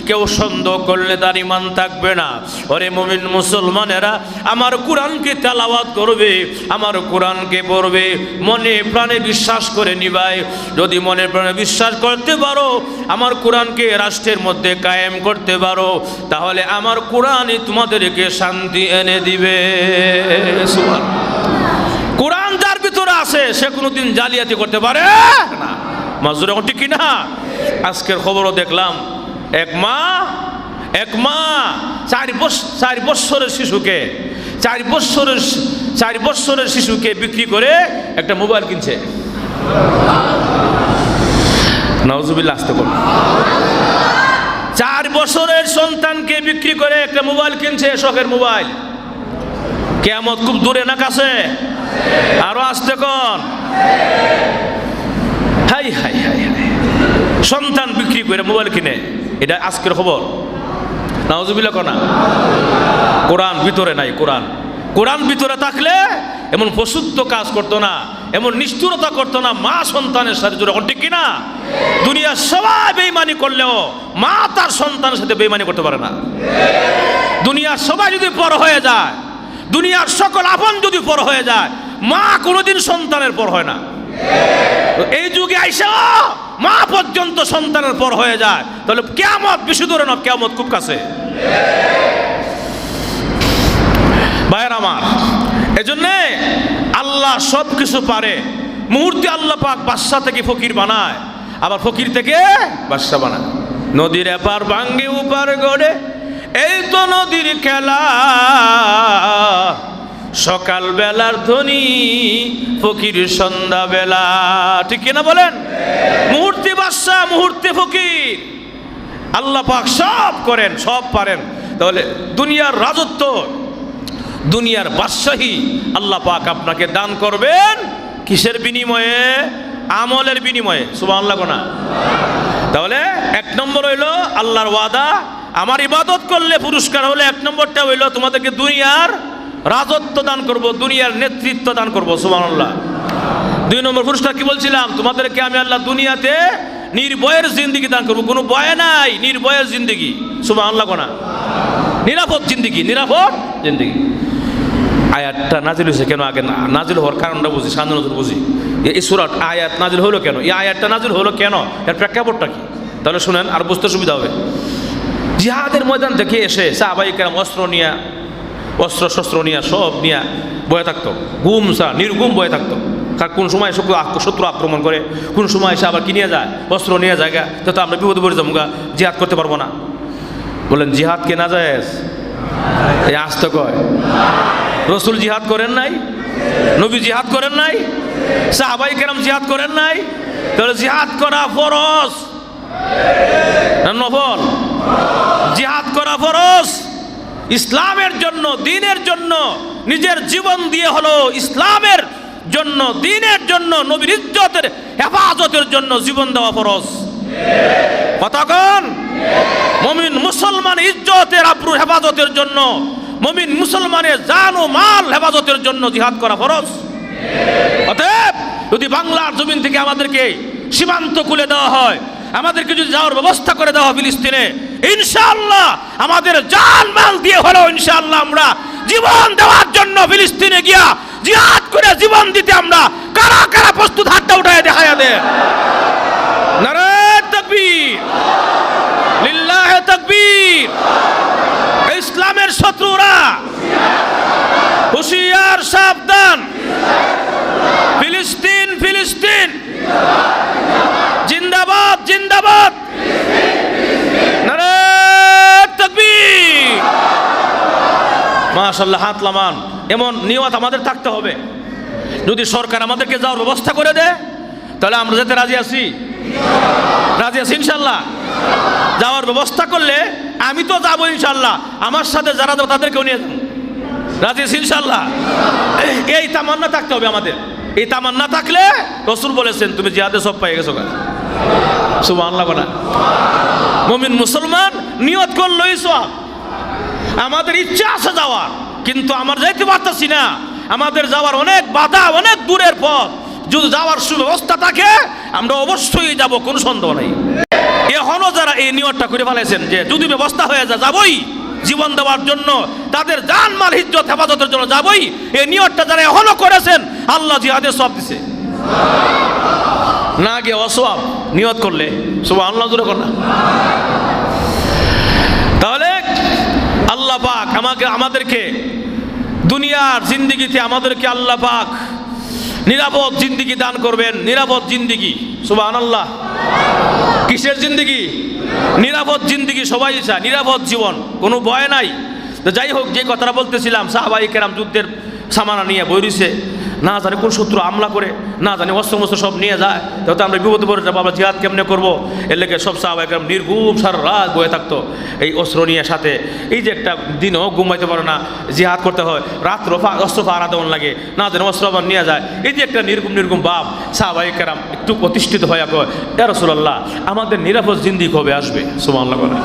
কেউ সন্দেহ করলে তার ঈমান থাকবে না। ওরে মুমিন মুসলমানেরা, আমার কোরআনকে তেলাওয়াত করবে, আমার কোরআনকে পড়বে, মনে প্রাণে বিশ্বাস করে নিবাই। যদি মনে প্রাণে বিশ্বাস করতে পারো, আমার কোরআনকে রাষ্ট্রের মধ্যে কায়েম করতে পারো, তাহলে আমার কোরআনই তোমাদেরকে শান্তি এনে দিবে। কোরআন যার ভিতরে আছে সে কোনোদিন জালিয়াতি করতে পারে না। মাজুর এখন ঠিক কিনা? আজকের খবরও দেখলাম, এক মা 4 বছরের শিশুকে 4 বছরের শিশুকে বিক্রি করে একটা মোবাইল কিনছে। নাউজুবিল্লাহ, আসতে বল। 4 বছরের সন্তানকে বিক্রি করে একটা মোবাইল কিনছে, শখের মোবাইল। কিয়ামত খুব দূরে না কাছে? আরো আসতে কোন? হাই হাই হাই হাই, সন্তান বিক্রি করে মোবাইল কিনে, এটা আজকের খবর। নাউজুবিল্লাহ কোনা। কোরআন ভিতরে নাই। কোরআন ভিতরে থাকলে এমন পশুত্ব কাজ করতো না, এমন নিষ্ঠুরতা করতো না মা সন্তানের সাথে জুড়ে। ঠিক কিনা? দুনিয়ার সবাই বেঈমানি করলেও মা তার সন্তানের সাথে বেঈমানি করতে পারে না। দুনিয়ার সবাই যদি পর হয়ে যায়, দুনিয়ার সকল আপন যদি পর হয়ে যায়, মা কোনোদিন সন্তানের পর হয় না। এই যুগে আইসা মা পর্যন্ত সন্তানের পর হয়ে যায়, তাহলে কিয়ামত বেশি দূরে না, কিয়ামত খুব কাছে। ভাইয়ের আমার, এজন্য আল্লাহ সব কিছু পারে। মুহূর্তে আল্লাহ পাক বাদশা থেকে ফকির বানায়, আবার ফকির থেকে বাদশা বানায়। নদীর এপার ভাঙ্গে উপার গড়ে, এই তো নদীর খেলা। সকাল বেলার ধ্বনি, ফকির সন্ধ্যা বেলা। ঠিক কিনা বলেন? মুহূর্তে বাদশা, মুহূর্তে ফকির। আল্লাহ পাক সব করেন, সব পারেন। তাহলে দুনিয়ার রাজত্ব, দুনিয়ার বাদশাহী আল্লাহ পাক আপনাকে দান করবেন কিসের বিনিময়ে? আমলের বিনিময়ে। সুবহানাল্লাহ না? তাহলে 1 নম্বর হইল আল্লাহর ওয়াদা, আমার ইবাদত করলে পুরস্কার হলে 1 নম্বরটা হইল তোমাদেরকে দুনিয়ার রাজত্ব দান করব, দুনিয়ার নেতৃত্ব দান করব। সুবহানাল্লাহ। 2 নম্বর পুরস্কার কি বলছিলাম? তোমাদেরকে আমি আল্লাহ দুনিয়াতে নির্ভয়ের জিন্দেগি দান করব, কোনো ভয় নাই, নির্ভয়ের জিন্দেগি। সুবহানাল্লাহ না? নিরাপদ জিন্দেগি, নিরাপদ জিন্দেগি। আয়াতটা নাজিল হয়েছে কেন? আগে নাজিল হওয়ার কারণটা বুঝি, সামনে নজর বুঝি। এই সূরার আয়াত নাজিল হলো কেন? এই আয়াতটা নাজিল হলো কেন? এর প্রেক্ষাপটটা কি? তাহলে শুনেন, আর বুঝতে সুবিধা হবে। জিহাদের ময়দান থেকে এসে সাহাবায়ে কেরাম অস্ত্র শস্ত্র নিয়ে সব নিয়ে বয়ে থাকতো, নির্গুম বয়ে থাকতো। কারণ কোন সময় শত্রু আক্রমণ করে, কোন সময় এসে আবার কি নিয়ে যায়? অস্ত্র নিয়ে যায়। তো আমরা বিপদে পড়ে যাবো, জিহাদ করতে পারবো না। বলেন জিহাদ কে না যায়? এই আসতে কয় রসুল জিহাদ করেন নাই? নবী জিহাদ করেন নাই? সাহাবায়ে কেরাম জিহাদ করেন নাই? তাহলে জিহাদ করা ফরজ না নফল? জিহাদ করা ফরজ। ইসলামের জন্য, দ্বীনের জন্য নিজের জীবন দিয়ে হলো ইসলামের জন্য, দ্বীনের জন্য, নবীর ইজ্জতের হেফাজতের জন্য জীবন দেওয়া ফরজ। কতক্ষণ? মুমিন মুসলমান ইজ্জতের আবরুর হেফাজতের জন্য, মুমিন মুসলমানের জান ও মাল হেফাজতের জন্য জিহাদ করা ফরজ। অতএব যদি বাংলার জমিন থেকে আমাদেরকে সীমান্ত খুলে দেওয়া হয়, আমাদেরকে যদি যাওয়ার ব্যবস্থা করে দেওয়া হয় ফিলিস্তিনে, ইনশাআল্লাহ আমাদের জান মাল দিয়ে হলেও ইনশাআল্লাহ আমরা জীবন দেওয়ার জন্য ফিলিস্তিনে গিয়া জিহাদ করে জীবন দিতে আমরা কারা কারা প্রস্তুত? হাতটা উঠায় দেখায়া দে। নারায়ে তাকবীর, লিল্লাহি তাকবীর। ইসলামের শত্রুরা হুঁশিয়ার, সাবধান। ফিলিস্তিন, ফিলিস্তিন জিন্দাবাদ, জিন্দাবাদ। নারায়ে তাকবীর। মাশাআল্লাহ, হাত লামান। এমন নিয়ত আমাদের থাকতে হবে। যদি সরকার আমাদেরকে যাওয়ার ব্যবস্থা করে দেয়, তাহলে আমরা যেতে রাজি আছি, রাজি আছি ইনশাআল্লাহ। যাওয়ার ব্যবস্থা করলে আমি তো যাবো ইনশাআল্লাহ, আমার সাথে যারা যাবো তাদেরকেও নিয়ে যাবো, রাজি আছি ইনশাআল্লাহ। এই তামান্না থাকতে হবে আমাদের। এই তামান্না থাকলে রাসূল বলেছেন তুমি জিহাদে সব পেয়ে গেছো। সুবহানাল্লাহ না? মুমিন মুসলমান নিয়ত করলোই সওয়াব। আমাদের ইচ্ছা আছে যাওয়ার, কিন্তু আমরা যাইতে পারতেছি না। আমাদের যাওয়ার অনেক বাধা, অনেক দূরের পথ। যদি যাওয়ার সুব্যবস্থা থাকে আমরা অবশ্যই যাব, কোনো সন্দেহ নাই। এখনো যারা এই নিয়তটা করে ফেলেছেন যে যদি ব্যবস্থা হয়ে যায় যাবই, জীবন দেওয়ার জন্য, তাদের জান মাল ইজ্জত হেফাজতের জন্য যাবই, এই নিয়তটা যারা এখনো করেছেন আল্লাহ জিহাদের সওয়াব দিছে। না গিয়ে অসওয়াব নিয়ত করলে সুবহানাল্লাহ জোরে কর না। তাহলে আল্লাহ পাক আমাদেরকে দুনিয়ার জিন্দিগিতে আমাদেরকে আল্লাহ পাক নিরাপদ জিন্দিগি দান করবেন। নিরাপদ জিন্দিগি, সুবহানাল্লাহ। কিসের জিন্দিগি? নিরাপদ জিন্দিগি সবাই চায়, নিরাপদ জীবন, কোনো ভয় নাই। তো যাই হোক, যে কথাটা বলতেছিলাম, সাহাবায়ে কেরাম যুদ্ধের সামানা নিয়ে বইরিছে, না জানি কোন শত্রু হামলা করে, না জানি অস্ত্র মস্ত্র সব নিয়ে যায়, তো আমরা বিপদে পড়ে যাবো, আমরা জিহাদ কেমনে করবো। এর লেগে সব সাহাবায়ে কেরাম নির্ঘুম সারা রাত বয়ে থাকতো এই অস্ত্র নিয়ে সাথে। এই যে একটা দিনও ঘুমাইতে পারে না, জিহাদ করতে হয়, রাত্র অস্ত্র পাহারা দেওয়ান লাগে, না জানি অস্ত্র আবার নিয়ে যায়, এই যে একটা নির্ঘুম ভাব। সাহাবায়ে কেরাম একটু প্রতিষ্ঠিত হয়ে কয়, ইয়া রাসূলুল্লাহ, আমাদের নিরাপদ জিন্দিগি কবে আসবে? সুবহানাল্লাহ বলেন।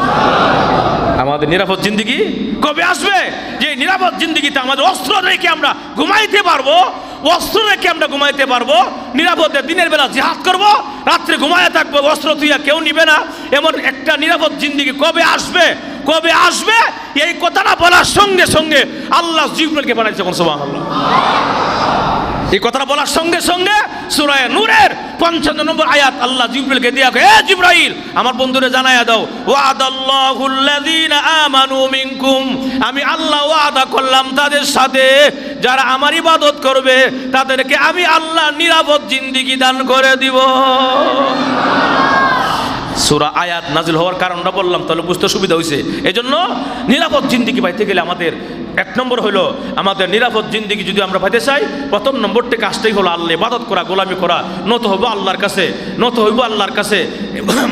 আমাদের নিরাপদ জিন্দিগি কবে আসবে? যে নিরাপদ জিন্দিগিতে আমাদের অস্ত্র রেখে আমরা ঘুমাইতে পারবো, অস্ত্র রেখে আমরা ঘুমাইতে পারবো, নিরাপদে দিনের বেলা জিহাদ করবো, রাত্রে ঘুমায় থাকবো, অস্ত্র তুইয়া কেউ নিবে না, এমন একটা নিরাপদ জিন্দিগি কবে আসবে? কবে আসবে? এই কথাটা বলার সঙ্গে সঙ্গে আল্লাহ জিবরাইলকে পাঠাইছে। সুবহানাল্লাহ। এই কথাটা বলার সঙ্গে সঙ্গে সূরা নূরের 55 নম্বর আয়াত আল্লাহ জিবরাইলকে দিয়া, হে জিবরাইল, আমার বন্ধুরে জানায়া দাও, ওয়াদাল্লাহুল লাযিনা আমানু মিনকুম, আমি আল্লাহ ওয়াদা করলাম তাদের সাথে যারা আমার ইবাদত করবে তাদেরকে আমি আল্লাহ নিরাপদ জিন্দেগি দান করে দিব। সূরা আয়াত নাজিল হওয়ার কারণটা বললাম, তাহলে বুঝতে সুবিধা হয়েছে। এজন্য নিরাপদ জিন্দেগি পাইতে গেলে আমাদের এক নম্বর হলো, আমাদের নিরাপদ জিন্দেগি যদি আমরা পাইতে চাই, প্রথম নম্বরটি কাজটাই হলো আল্লাহ ইবাদত করা, গোলামি করা, নত হইব আল্লাহর কাছে, নত হইব আল্লাহর কাছে,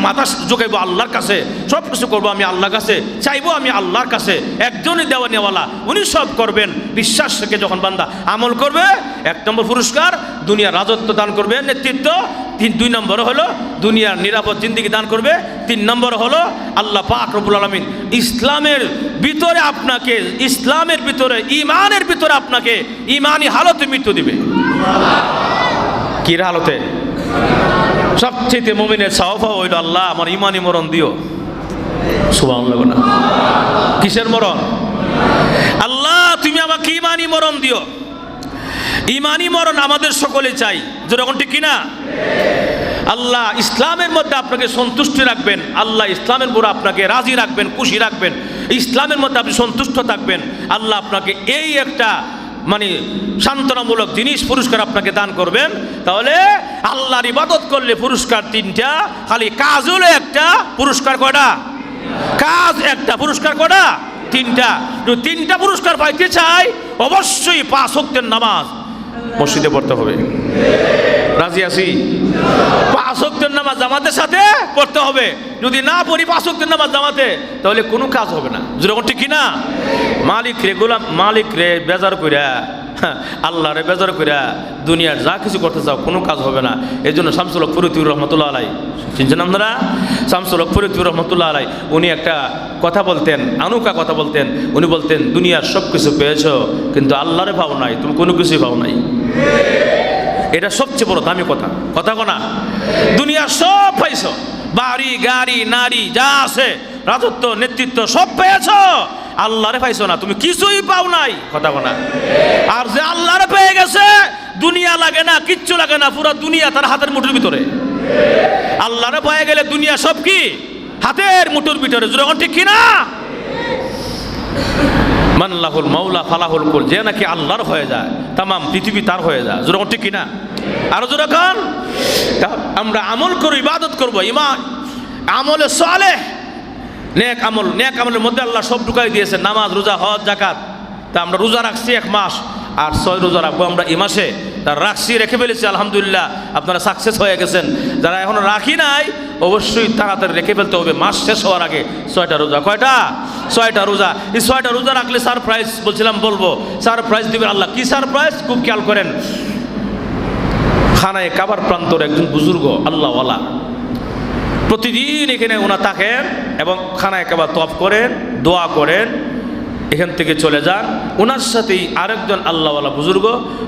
মাথা ঝুঁকাইব আল্লাহর কাছে, সব কিছু করবো আমি আল্লাহর কাছে, চাইবো আমি আল্লাহর কাছে। একজনই দেওয়া নেওয়ালা, উনি সব করবেন। বিশ্বাস থেকে যখন বান্দা আমল করবে, এক নম্বর পুরস্কার দুনিয়ার রাজত্ব দান করবে, নেতৃত্ব। দুই নম্বর হলো দুনিয়ার নিরাপদ জিন্দেগি দান করবে। তিন নম্বর হলো আল্লাহ পাক রব্বুল আলামিন ইসলামের ভিতরে আপনাকে, ইসলামের ভিতরে, ইমানের ভিতরে আপনাকে ইমানি হালতে মৃত্যু দিবে। কি হালতে? সবচেয়ে মুমিনের সাওফা হইল, আল্লাহ আমার ইমানি মরণ দিও। সুবহানাল্লাহ না? কিসের মরণ? আল্লাহ তুমি আমাকে ইমানি মরণ দিও। ইমানি মরণ আমাদের সকলে চাই, যেরকম ঠিক কিনা? আল্লাহ ইসলামের মধ্যে আপনাকে সন্তুষ্টি রাখবেন, আল্লাহ ইসলামের উপর আপনাকে রাজি রাখবেন, খুশি রাখবেন, ইসলামের মধ্যে আপনি সন্তুষ্ট থাকবেন। আল্লাহ আপনাকে এই একটা মানে সান্ত্বনামূলক জিনিস, পুরস্কার আপনাকে দান করবেন। তাহলে আল্লাহর ইবাদত করলে পুরস্কার তিনটা, খালি কাজ হলো একটা, পুরস্কার কয়টা? কাজ একটা, পুরস্কার কয়টা? তিনটা। তিনটা পুরস্কার পাইতে চাই, অবশ্যই 5 ওয়াক্তের নামাজ মসজিদে পড়তে হবে। রাজি আছি? 5 ওয়াক্তের নামাজ জামাতের সাথে পড়তে হবে। যদি না পড়ি 5 ওয়াক্তের নামাজ জামাতে, তাহলে কোনো কাজ হবে না। যেরকম ঠিক কিনা? মালিক রে গোলাম, মালিক রে বেজার কইরা, আল্লাহ রে বেজার কইরা দুনিয়ার যা কিছু করতে চাও, কোনো কাজ হবে না। এই জন্য শামসুল হক ফরিদপুর রহমতুল্লাহ আলাই, চিনছেন আপনারা? শামসুল হক ফরিদপুর রহমতুল্লাহ আলাই উনি একটা কথা বলতেন, আনুকা কথা বলতেন। উনি বলতেন, দুনিয়ার সব কিছু পেয়েছো কিন্তু আল্লাহরে পাও নাই, তুমি কোনো কিছুই পাও নাই। এটা সবচেয়ে বড় দামি কথা, কথা কোনা? দুনিয়ার সব পাইছো, বাড়ি গাড়ি নারী যা আছে, রাজত্ব নেতৃত্ব সব পেয়েছো, আল্লাহরে পাইছো না, তুমি কিছুই পাও নাই, কথা কোনা? আর যে আল্লাহরে পেয়ে গেছে, দুনিয়া লাগে না, কিচ্ছু লাগে না, পুরো দুনিয়া তার হাতের মুঠোর ভিতরে। আল্লাহরে পেয়ে গেলে দুনিয়া সব কি হাতের মুঠোর ভিতরে। যখন ঠিক কিনা? মানলাহুল মাওলা ফালাহুল কুল, যে নাকি আল্লাহর হয়ে যায়, তামাম পৃথিবী তার হয়ে যায়। যেরকম ঠিক কিনা? আরো যেরকম আমরা আমল করব, ইবাদত করব, ইমান আমলে সালেহ, নেক আমল, নেক আমলের মধ্যে আল্লাহ সব ঢুকাই দিয়েছে, নামাজ রোজা হজ যাকাত। তা আমরা রোজা রাখছি 1 মাস, আর 6 রোজা রাখবো আমরা এই মাসে। তার রাখছি, রেখে ফেলেছি, আলহামদুলিল্লাহ আপনারা সাকসেস হয়ে গেছেন। যারা এখনো রাখি নাই, অবশ্যই তাড়াতাড়ি রেখে ফেলতে হবে, মাস শেষ হওয়ার আগে 6টা রোজা। কয়টা? 6টা রোজা। এই 6টা রোজা রাখলে সারপ্রাইজ বলছিলাম বলবো, সারপ্রাইজ দিবেন আল্লাহ। কি সারপ্রাইজ? খুব খেয়াল করেন। খানায় কাবার প্রান্তর একজন বুজুর্গ আল্লাহওয়ালা, প্রতিদিন এখানে ওনা থাকেন এবং খানায় কাবা তওয়াফ করেন, দোয়া করেন, এখান থেকে চলে যান। ওনার সাথেই আরেকজন আল্লাহওয়ালা বুজুর্গ,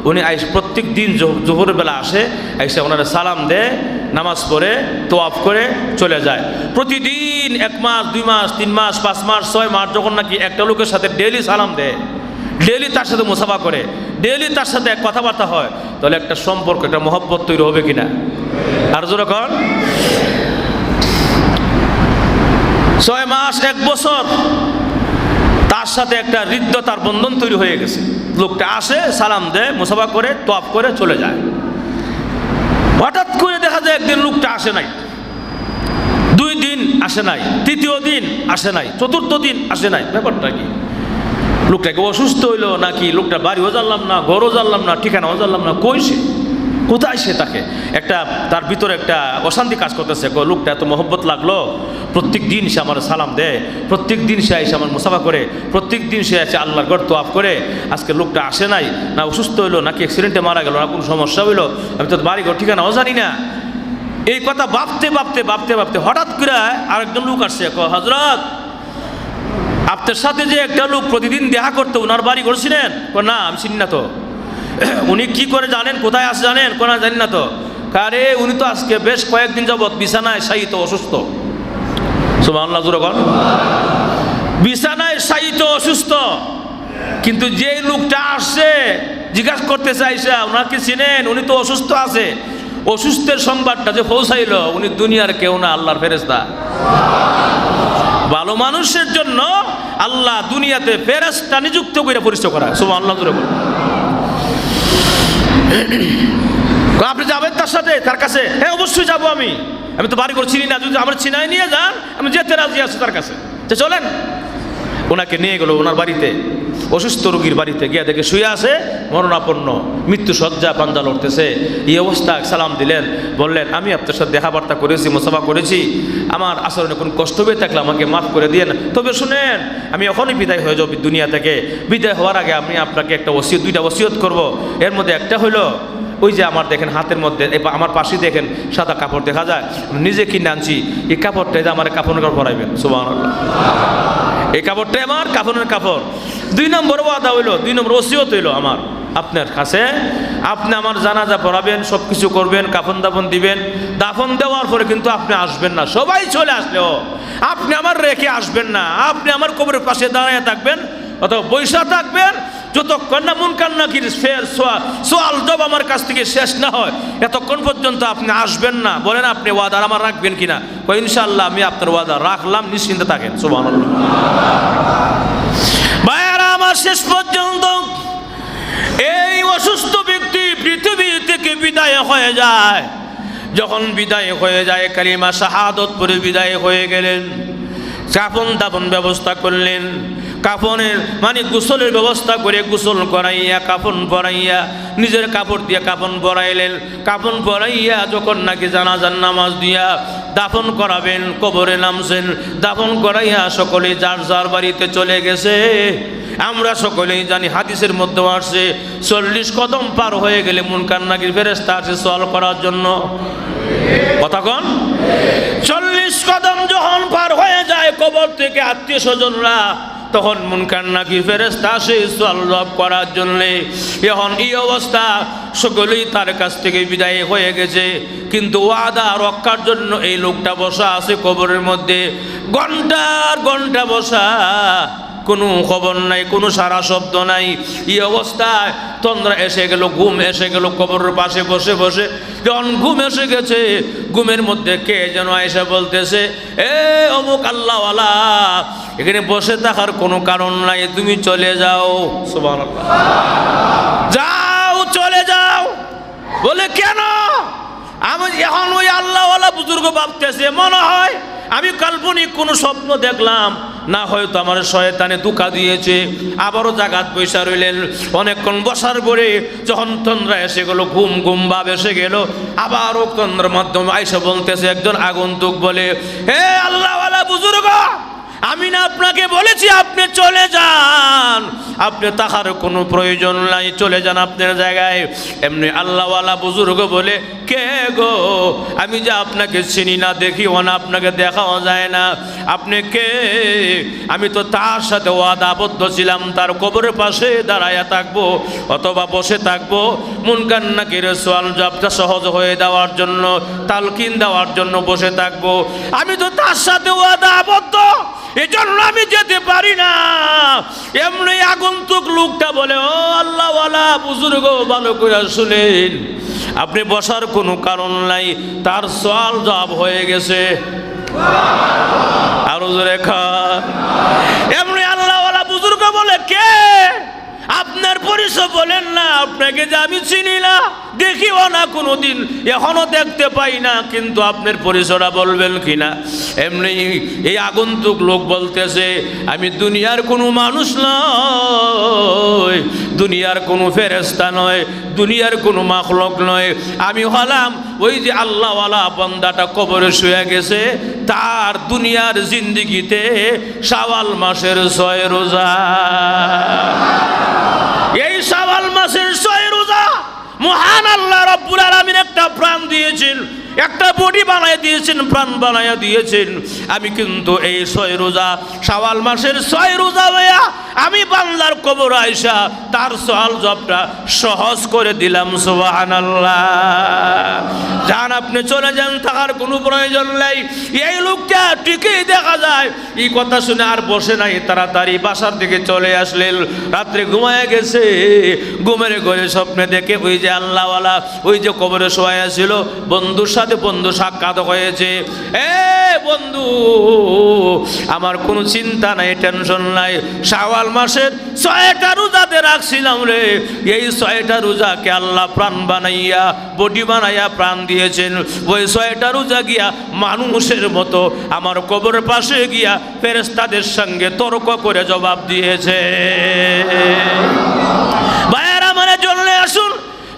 উনি প্রত্যেক দিন জোহরের বেলা আসে, এসে ওনারা সালাম দেয়, নামাজ পড়ে তোয়াফ করে চলে যায়। প্রতিদিন 1 মাস 2 মাস 3 মাস 5 মাস 6 মাস যখন নাকি একটা লোকের সাথে ডেইলি সালাম দেয়, ডেইলি তার সাথে মুসাফা করে, ডেইলি তার সাথে কথাবার্তা হয়, তাহলে একটা সম্পর্ক, একটা মহব্বত তৈরি হবে কিনা? আর যখন 6 মাস 1 বছর তার সাথে একটা হৃদ্যতার বন্ধন তৈরি হয়ে গেছে। লোকটা আসে, সালাম দেয়, মুসাফা করে, তোয়াফ করে চলে যায়। হঠাৎ করে দেখা যায় একদিন লোকটা আসে নাই, 2 দিন আসে নাই, 3য় দিন আসে নাই, 4র্থ দিন আসে নাই। ব্যাপারটা কি? লোকটাকে অসুস্থ হইলো নাকি? লোকটা বাড়িও জানলাম না, ঘরও জানলাম না, ঠিকানাও জানলাম না, কই সে, কোথায় সে? তাকে একটা তার ভিতরে একটা অশান্তি কাজ করতেছে। লোকটা এত মহব্বত লাগলো, প্রত্যেক দিন সে আমার সালাম দেয়, প্রত্যেক দিন সে এসে আমার মুসাফা করে, প্রত্যেক দিন সে এসে আল্লাহর ঘর তোয়াফ করে। আজকে লোকটা আসে নাই, না অসুস্থ হইলো নাকি অ্যাক্সিডেন্টে মারা গেল, না কোনো সমস্যা হইলো, আমি তো বাড়ি ঘর ঠিকানাও জানি না। এই কথা ভাবতে ভাবতে ভাবতে ভাবতে হঠাৎ করে আরেকজন লোক আসছে। হযরত, আপনার সাথে যে একটা লোক প্রতিদিন দেখা করতো, ওনার বাড়ি করছিলেন? না, আমি চিনি না তো। উনি কি করে জানেন, কোথায় আসে জানেন? কোনা জানি না তো। আরে উনি তো আজকে বেশ কয়েকদিন যাবৎ বিছানায় শায়িত, অসুস্থ। সুবহানাল্লাহ, জোরে বল। বিছানায় শায়িত, অসুস্থ। কিন্তু যে লোকটা আসছে জিজ্ঞাসা করতে চাইছে, ওনাকে চিনেন? উনি তো অসুস্থ আছে। অসুস্থের সংবাদটা যে পৌঁছাইল, উনি দুনিয়ার কেউ না, আল্লাহর ফেরেশতা। ভালো মানুষের জন্য আল্লাহ দুনিয়াতে ফেরেশতা নিযুক্ত করে পরিচয় করা। সুবহানাল্লাহ, জোরে বল। আপনি যাবেন তার সাথে, তার কাছে? হ্যাঁ, অবশ্যই যাবো। আমি তো বাড়ি করে চিনি না, যদি আমার চিনাই নিয়ে যান আমি যেতে রাজি আছি তার কাছে। চলেন। ওনাকে নিয়ে গেল ওনার বাড়িতে, অসুস্থ রোগীর বাড়িতে গিয়ে দেখে শুয়ে আছে, মরণাপন্ন, মৃত্যু শয্যা, পাঞ্জা লড়তেছে। এই অবস্থা সালাম দিলেন, বললেন আমি আপনার সাথে দেখাবার্তা করেছি, মুসাফা করেছি, আমার আচরণে কোনো কষ্ট হয়ে থাকলে আমাকে মাফ করে দিয়েন। তবে শুনেন, আমি এখনই বিদায় হয়ে যাব দুনিয়া থেকে। বিদায় হওয়ার আগে আমি আপনাকে একটা ওসিয়ত, 2টা ওসিয়ত করব। এর মধ্যে একটা হলো, ওই যে আমার দেখেন হাতের মধ্যে, আমার পাশে দেখেন সাদা কাপড় দেখা যায়, নিজে কিনে আনছি, এই কাপড়টাই আমার কাপড়ের কাপড় পরাইবেন। সুবহানাল্লাহ, এই কাপড়টাই আমার কাফনের কাপড়। 2 নম্বর ওয়াদা হইলো, 2 নম্বর ওসিয়ত হইলো আমার আপনার কাছে, আপনি আমার জানাজা পড়াবেন, সব কিছু করবেন, কাফন দাফন দিবেন। দাফন দেওয়ার পরে কিন্তু আপনি আসবেন না। সবাই চলে আসলেও আপনি আমার রেখে আসবেন না। আপনি আমার কবরের পাশে দাঁড়িয়ে থাকবেন অথবা বৈশা থাকবেন, যতক্ষণ না মুনকার নাকির ফের সোয়াল জবাব আমার কাছ থেকে শেষ না হয়, এতক্ষণ পর্যন্ত আপনি আসবেন না। বলেন আপনি ওয়াদা আমার রাখবেন কিনা? ইনশাআল্লাহ আমি আপনার ওয়াদা রাখলাম, নিশ্চিন্তে থাকেন। সুবহানাল্লাহ। ভাইয়ারা আমার, শেষ পর্যন্ত এই অসুস্থ ব্যক্তি পৃথিবী থেকে বিদায় হয়ে যায়। যখন বিদায় হয়ে যায়, কালিমা শাহাদত পড়ে বিদায় হয়ে গেলেন। কাফন দাফন ব্যবস্থা করলেন, কাফনের মানে গোসলের ব্যবস্থা করে গোসল করাইয়া কাফন পরাইয়া নিজের কাপড় দিয়ে কাফন পরাইলেন। কাফন পরাইয়া যখন নাকি জানাজার নামাজ দিয়া দাফন করাবেন, কবরে নামছেন। দাফন করাইয়া সকলে যার যার বাড়িতে চলে গেছে। আমরা সকলেই জানি, হাদিসের মধ্যে আসছে 40 কদম পার হয়ে গেলে মুনকার নাকির ফেরেশতা আসে সওয়াল করার জন্য। কথা কোন? 40 কদম যখন পার হয়ে যায় কবর থেকে আত্মীয় স্বজনরা, তখন মুনকার নাকির ফেরেশতা আসে সওয়াল করার জন্য। এখন এই অবস্থা, সকলেই তার কাছ থেকে বিদায় হয়ে গেছে, কিন্তু ওয়াদা রক্ষার জন্য এই লোকটা বসা আছে কবরের মধ্যে, ঘন্টার ঘন্টা বসা, কোনো খবর নাই, কোনো সারা শব্দ নাই। এই অবস্থায় তন্দ্রা এসে গেল, ঘুম এসে গেল কবরের পাশে বসে বসে। যখন ঘুম এসে গেছে, ঘুমের মধ্যে কে যেন এসে বলতেছে, এ অমুক আল্লাহওয়ালা, এখানে বসে থাকার কোনো কারণ নাই, তুমি চলে যাও। সুবহানাল্লাহ, যাও, চলে যাও। বলে কেন? আমি এখন ওই আল্লাহওয়ালা বুজুর্গ ভাবতেছে, মনে হয় আমি কাল্পনিক কোনো স্বপ্ন দেখলাম, না হয়তো আমার শয়তানে ধোঁকা দিয়েছে। আবারও জাগাত বৈশা রইলেন। অনেকক্ষণ বসার পরে যখন তন্দ্রা এসে গেল, ঘুম ঘুম ভাব এসে গেল, আবারও তন্দ্রার মাধ্যমে আইসা বলতেছে একজন আগন্তুক, বলে, হে আল্লাহওয়ালা বুজুর্গ, আমি না আপনাকে বলেছি আপনি চলে যান? আপনি তাকার কোনো প্রয়োজন নাই, চলে যান আপনার জায়গায়। এমনি আল্লাহওয়ালা বুজুর্গ বলে, কে গো? আমি যে আপনাকে চিনি না, দেখিও না, আপনাকে দেখাও যায় না, আপনি কে? আমি তো তার সাথে ওয়াদাবদ্ধ ছিলাম, তার কবরের পাশে দাঁড়ায়া থাকবো অথবা বসে থাকবো, মুনকার নাকিরের সওয়াল জবাবটা সহজ হয়ে দেওয়ার জন্য, তালকিন দেওয়ার জন্য বসে থাকবো। আমি তো তার সাথে ওয়াদাবদ্ধ, এজন্য আমি যেতে পারি না। এমনি আগন্তুক লোকটা বলে, ও আল্লাহওয়ালা বুজুর্গ, ভালো করে শুনেন, আপনি বসার কোনো কারণ নাই, তার সওয়াল জবাব হয়ে গেছে। আরো জোরে খা। এমনি আল্লাহওয়ালা বুজুর্গ বলে, কে? আপনার পরিচয় বলেন না, আপনাকে যে আমি চিনি না, দেখিও না কোনোদিন, এখনো দেখতে পাই না, কিন্তু আপনার পরিচয়টা বলবেন কিনা? এমনি এই আগন্তুক লোক বলতেছে, আমি দুনিয়ার কোনো মানুষ নয়, দুনিয়ার কোনো ফেরেশতা নয়, দুনিয়ার কোনো মাখলুক নয়, আমি হলাম ওই যে আল্লাহওয়ালা বান্দাটা কবরে শুয়ে গেছে, তার দুনিয়ার জিন্দেগিতে শাওয়াল মাসের 6 রোজা। এই শাওয়াল মাসের 6 রোজা মহান আল্লাহ রাব্বুল আলামিন একটা প্রাণ দিয়েছেন, একটা বডি বানায় দিয়েছেন, প্রাণ বানায় দিয়েছেন। আমি কিন্তু এই 6 রোজা, শাওয়াল মাসের 6 রোজা হইয়া আমি বান্দার কবর আইসা তার সওয়াল জবাবটা সহজ করে দিলাম। সুবহানাল্লাহ। যান আপনি চলে যান, থাকার কোনো প্রয়োজন নাই। এই লোকটা ঠিকই দেখা যায় এই কথা শুনে আর বসে নাই, তাড়াতাড়ি বাসার দিকে চলে আসলেন। রাত্রে ঘুমায় গেছে, ঘুমের ঘরে স্বপ্নে দেখে ওই যে আল্লাহওয়ালা ওই যে কবরে শোয়া ছিল, বন্ধুর সাথে বন্ধু সাক্ষাৎ হয়েছে। এ বন্ধু, আমার কোনো চিন্তা নাই, টেনশন নাই, শাওয়াল মাসের 6টা রোজাতে রাখছিলাম রে, এই 6টা রোজাকে আল্লাহ প্রাণ বানাইয়া, বডি বানাইয়া প্রাণ দিয়েছেন। ওই 6টা রোজা গিয়া মানুষের মতো আমার কবরের পাশে গিয়া ফেরেশতাদের সঙ্গে তর্ক করে জবাব দিয়েছে। ভাইয়েরা, মানে চলে আসুন,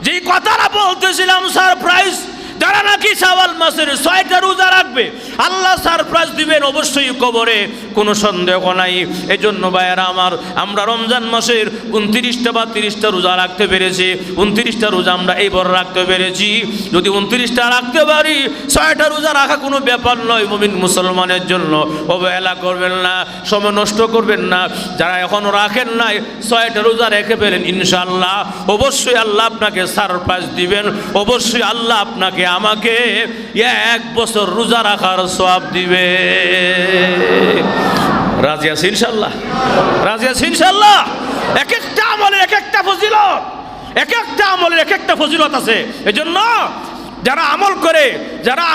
যেই কথাটা বলতেছিলাম সারপ্রাইজ, যারা নাকি শাওয়াল মাসের 6টা রোজা রাখবে আল্লাহ সারপ্রাইজ দিবেন অবশ্যই কবরে, কোনো সন্দেহ নাই। এই জন্য ভাইয়েরা আমার, আমরা রমজান মাসের 29টা বা 30টা রোজা রাখতে পেরেছি, 29টা রোজা আমরা এইবার রাখতে পেরেছি। যদি 29টা রাখতে পারি, 6টা রোজা রাখা কোনো ব্যাপার নয়। মুমিন মুসলমানের জন্য অবহেলা করবেন না, সময় নষ্ট করবেন না। যারা এখনো রাখেন নাই, 6টা রোজা রেখে ফেলেন, ইনশাআল্লাহ অবশ্যই আল্লাহ আপনাকে সারপ্রাইজ দিবেন, অবশ্যই আল্লাহ আপনাকে আমাকে 1 বছর রোজা রাখার সওয়াব দিবে। রাজি আছি ইনশাআল্লাহ? রাজি আছি ইনশাআল্লাহ? এক একটা আমলের এক একটা ফজিলত, এক একটা আমলের এক একটা ফজিলত আছে। এজন্য যারা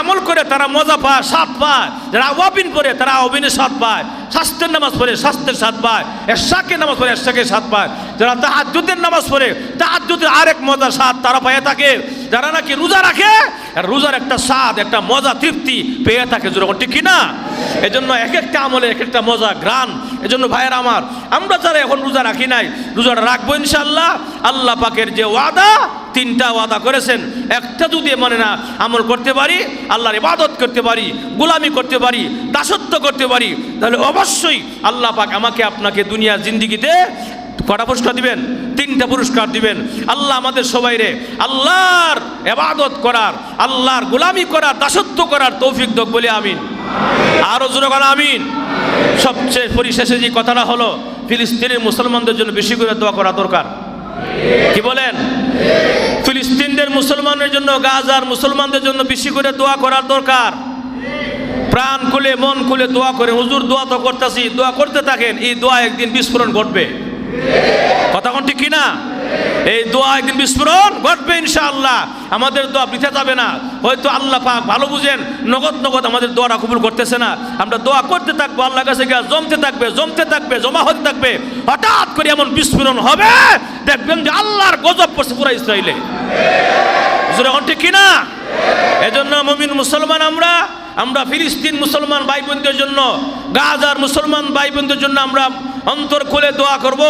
আমল করে তারা মজা পায়, স্বাদ পায়। যারা আওয়াবিন পড়ে তারা আওয়াবিনের স্বাদ পায়, স্বাস্থ্যের নামাজ পড়ে স্বাস্থ্যের স্বাদ পায়, এশাকের নামাজ পড়ে এশাকের স্বাদ পায়। যারা তাহাজ্জুদের নামাজ পড়ে তাহাজ্জুদের আরেক মজার স্বাদ তারা পেয়ে থাকে। যারা নাকি রোজা রাখে, রোজার একটা স্বাদ, একটা মজা, তৃপ্তি পেয়ে থাকে। যেরকম ঠিক কিনা? এজন্য এক একটা আমলে এক একটা মজা, গ্রান। এজন্য ভাইয়েরা আমার, আমরা যারা এখন রোজা রাখি নাই, রোজাটা রাখবো ইনশাআল্লাহ। আল্লাহ পাকের যে ওয়াদা, 3টা ওয়াদা করেছেন, একটা যদি মানে না আমল করতে পারি, আল্লাহর ইবাদত করতে পারি, গোলামি করতে পারি, দাসত্ব করতে পারি, তাহলে অবশ্যই আল্লাহ পাক আমাকে আপনাকে দুনিয়ার জিন্দেগিতে কটা পুরস্কার দিবেন? 3টা পুরস্কার দিবেন। আল্লাহ আমাদের সবাইরে আল্লাহর ইবাদত করার, আল্লাহর গোলামি করার, দাসত্ব করার তৌফিক দাও বলে আমিন। আরো জোরে বলেন আমিন। সবচেয়ে পরিশেষে যে কথাটা হলো, ফিলিস্তিনের মুসলমানদের জন্য বেশি করে দোয়া করা দরকার। কি বলেন? ফিলিস্তিনের মুসলমানের জন্য, গাজার মুসলমানদের জন্য বেশি করে দোয়া করার দরকার। প্রাণ খুলে মন খুলে দোয়া করে, হুজুর দোয়া তো করতেছি, দোয়া করতে থাকেন, এই দোয়া একদিন বিস্ফোরণ ঘটবে। কথা কোন ঠিক কিনা? এই দোয়া একদিন বিস্ফোরণ ঘটবে ইনশাআল্লাহ। আমাদের দোয়া বৃথা যাবে না। হয়তো আল্লাহ পাক ভালো বুঝেন, নগদ আমাদের দোয়াটা কবুল করতেছে না। আমরা দোয়া করতে থাকবো, আল্লাহর কাছে গিয়ে জমতে থাকবে, জমা হতে থাকবে। হঠাৎ করে এমন বিস্ফোরণ হবে, দেখবেন যে আল্লাহর গজব পড়ছে পুরা ইসরায়েলে। এখন ঠিক কিনা? এজন্য মুমিন মুসলমান আমরা ফিলিস্তিন মুসলমান ভাই বোনদের জন্য, গাজার মুসলমান ভাই বোনদের জন্য আমরা অন্তর খুলে দোয়া করব।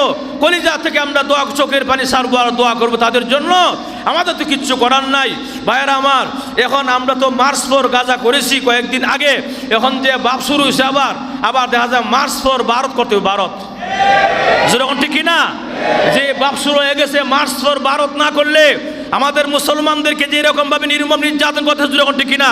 কলিজা থেকে আমরা দোয়া, চোখের পানি সারবো আর দোয়া করবো তাদের জন্য। আমাদের তো কিচ্ছু করার নাই ভাইয়েরা আমার। এখন আমরা তো মার্চ 4 গাজা করেছি কয়েকদিন আগে, এখন যে বাপ শুরু হয়েছে আবার দেখা যায় মার্চ 4 ভারত করতে হবে। ভারত যেরকম ঠিক কিনা? যে বাপ শুরু হয়ে গেছে মার্চ ফর ভারত না করলে আমাদের মুসলমানদেরকে যে এরকম ভাবে নির্মম নির্যাতন করতেছে, যেরকম ঠিক কিনা?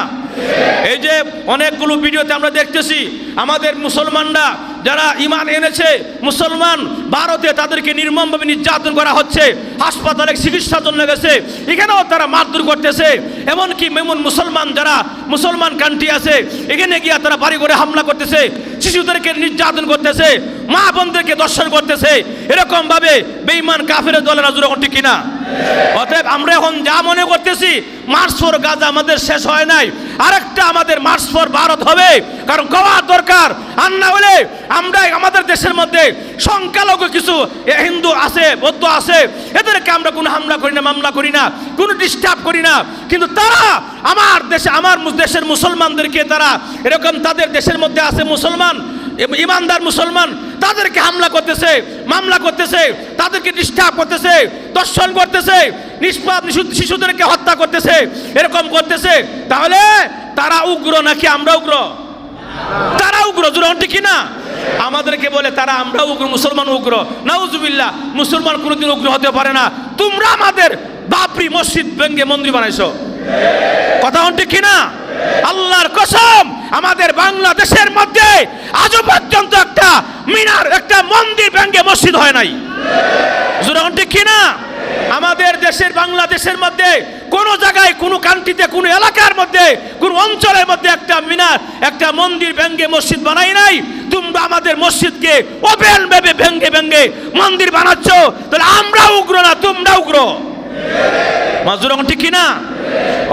এই যে অনেকগুলো ভিডিওতে আমরা দেখতেছি আমাদের মুসলমানরা যারা ঈমান এনেছে, মুসলমান ভারতে তাদেরকে নির্মমভাবে নির্যাতন করা হচ্ছে, হাসপাতালে চিকিৎসার জন্য গেছে, এখানেও তারা মারধর করতেছে। এমনকি মেমন মুসলমান যারা মুসলমান কান্ট্রি আছে এখানে গিয়ে তারা বাড়ি করে হামলা করতেছে, শিশুদেরকে নির্যাতন করতেছে, মা বোনদেরকে দর্শন করতেছে। এরকম ভাবে বেঈমান কাফের দলেরা যেরকম ঠিক কিনা? অতএব আমরা এখন যা মনে করতেছি মার্চ ফর গাজা আমাদের শেষ হয় নাই, আরেকটা আমাদের মার্চ ফর ভারত হবে, কারণ কওয়ার দরকার। আর না হলে আমরা আমাদের দেশের মধ্যে সংখ্যালঘু কিছু হিন্দু আছে, বৌদ্ধ আছে, এদেরকে আমরা কোনো হামলা করি না, মামলা করি না, কোনো ডিস্টার্ব করি না, কিন্তু তারা আমার দেশে আমার দেশের মুসলমানদেরকে তারা এরকম তাদের দেশের মধ্যে আছে মুসলমান ইমানদার মুসলমান, তাদেরকে হামলা করতেছে, মামলা করতেছে, তাদেরকে ডিস্টার্ব করতেছে, দর্শন করতেছে, নিষ্পাপ শিশুদেরকে হত্যা করতেছে, এরকম করতেছে। তাহলে তারা উগ্র নাকি আমরা উগ্র? তারা উগ্র, যেরকম ঠিক কিনা? আমাদেরকে বলে তারা আমরা উগ্র, মুসলমান উগ্র। নাউজুবিল্লাহ, মুসলমান কোনোদিন উগ্র হতে পারে না। তোমরা আমাদের বাবরি মসজিদ ভেঙে মন্দির বানাইছো, কথা ঠিক কিনা? আল্লাহর কসম, আমাদের বাংলাদেশের মধ্যে আজও পর্যন্ত একটা মিনার, একটা মন্দির ভেঙে মসজিদ হয় নাই, যেরকম ঠিক কিনা? আমাদের দেশের বাংলাদেশের মধ্যে কোন জায়গায়, কোন কান্ট্রিতে, কোন এলাকার মধ্যে, কোন অঞ্চলের মধ্যে একটা মিনার, একটা মন্দির ভেঙে মসজিদ বানাই নাই। তোমরা আমাদের মসজিদকে ওপেন ভাবে ভেঙে ভেঙে মন্দির বানাচ্ছ, তাহলে আমরা উগ্র না তোমরা উগ্র, যেরকম ঠিক কিনা?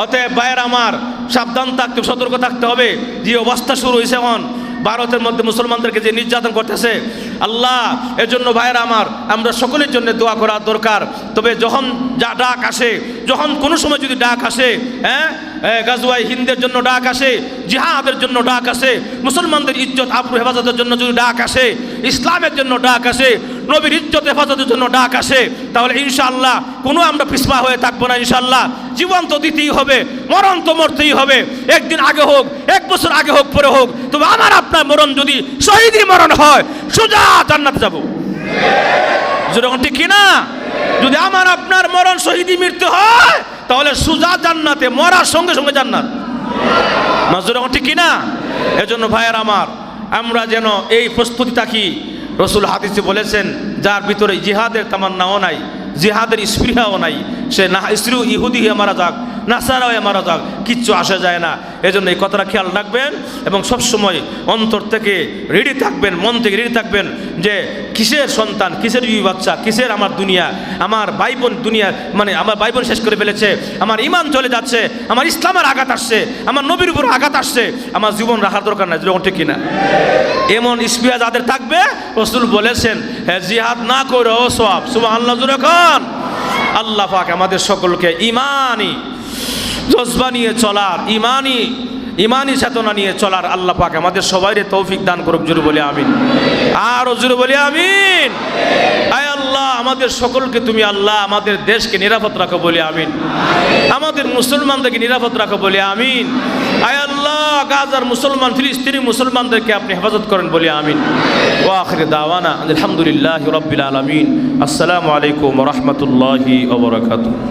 অতএব ভাইয়ের আমার, সাবধান থাকতে, সতর্ক থাকতে হবে। যে অবস্থা শুরু হয়েছে এখন ভারতের মধ্যে মুসলমানদেরকে যে নির্যাতন করতেছে, আল্লাহ এর জন্য ভাইয়েরা আমার আমরা সকলের জন্য দোয়া করা দরকার। তবে যখন যা ডাক আসে, যখন কোনো সময় যদি ডাক আসে, গাজওয়াই হিন্দের জন্য ডাক আসে, জিহাদের জন্য ডাক আসে, মুসলমানদের ইজ্জত আবরু হেফাজতের জন্য যদি ডাক আসে, ইসলামের জন্য ডাক আসে, নবীর ইজ্জত হেফাজতের জন্য ডাক আসে, তাহলে ইনশাআল্লাহ কোনো আমরা পিছপা হয়ে থাকবো না। ইনশাআল্লাহ জীবন তো দিতেই হবে, মরণ তো মরতেই হবে, একদিন আগে হোক, এক বছর আগে হোক, পরে হোক, তবে আমার আপনার মরণ যদি শহীদি মরণ হয়, সোজা জান্নাতে যাব, যেরকম ঠিক কিনা? যদি আমার আপনার মরণ শহীদি মৃত্যু হয়, তাহলে সোজা জান্নাতে, মরার সঙ্গে সঙ্গে জান্নাত, যেরকম ঠিক কিনা? এজন্য ভাইয়ের আমার, আমরা যেন এই প্রস্তুতি থাকি। রসুল হাদিসে বলেছেন, যার ভিতরে জিহাদের তামান্নাও নাই, জিহাদের স্পৃহাও নাই, সে না স্ত্রী ইহুদি হয়ে মারা যাক, নাসারা হয়ে মারা যাক, কিচ্ছু আসা যায় না। এজন্য এই কথাটা খেয়াল রাখবেন এবং সবসময় অন্তর থেকে রেডি থাকবেন, মন থেকে রেডি থাকবেন যে কিসের সন্তান, কিসের বিবি বাচ্চা, কিসের আমার দুনিয়া, আমার ভাই বোন দুনিয়া, মানে আমার ভাই বোন শেষ করে ফেলেছে, আমার ইমান চলে যাচ্ছে, আমার ইসলামের আঘাত আসছে, আমার নবীর উপর আঘাত আসছে, আমার জীবন রাখার দরকার নাই, যেরকম ঠিক কিনা? এমন স্পৃহা যাদের থাকবে, রাসূল বলেছেন, হ্যাঁ জিহাদ না করেও সওয়াব। সুবহানাল্লাহ। যখন আল্লাহ পাক আমাদের সকলকে ইমানি জজবা নিয়ে চলার, ইমানি চেতনা নিয়ে চলার আল্লাহ পাক আমাদের সবাইরে তৌফিক দান করুক, জোরে বলি আমিন। আর জোরে বলি আমিন। আয় আল্লাহ, আমাদের সকলকে তুমি আল্লাহ আমাদের দেশকে নিরাপদ রাখো বলি আমিন, আমাদের মুসলমানদেরকে নিরাপদ রাখো বলি আমিন। আয় আল্লাহ, গাজার মুসলমান, ফিলিস্তিনি মুসলমানদেরকে আপনি হেফাজত করেন বলি আমিন। ওয়া আখির দাওয়ানা আলহামদুলিল্লাহি রাব্বিল আলামিন। আসসালামু আলাইকুম ওয়া রাহমাতুল্লাহি ওয়া বারাকাতুহু।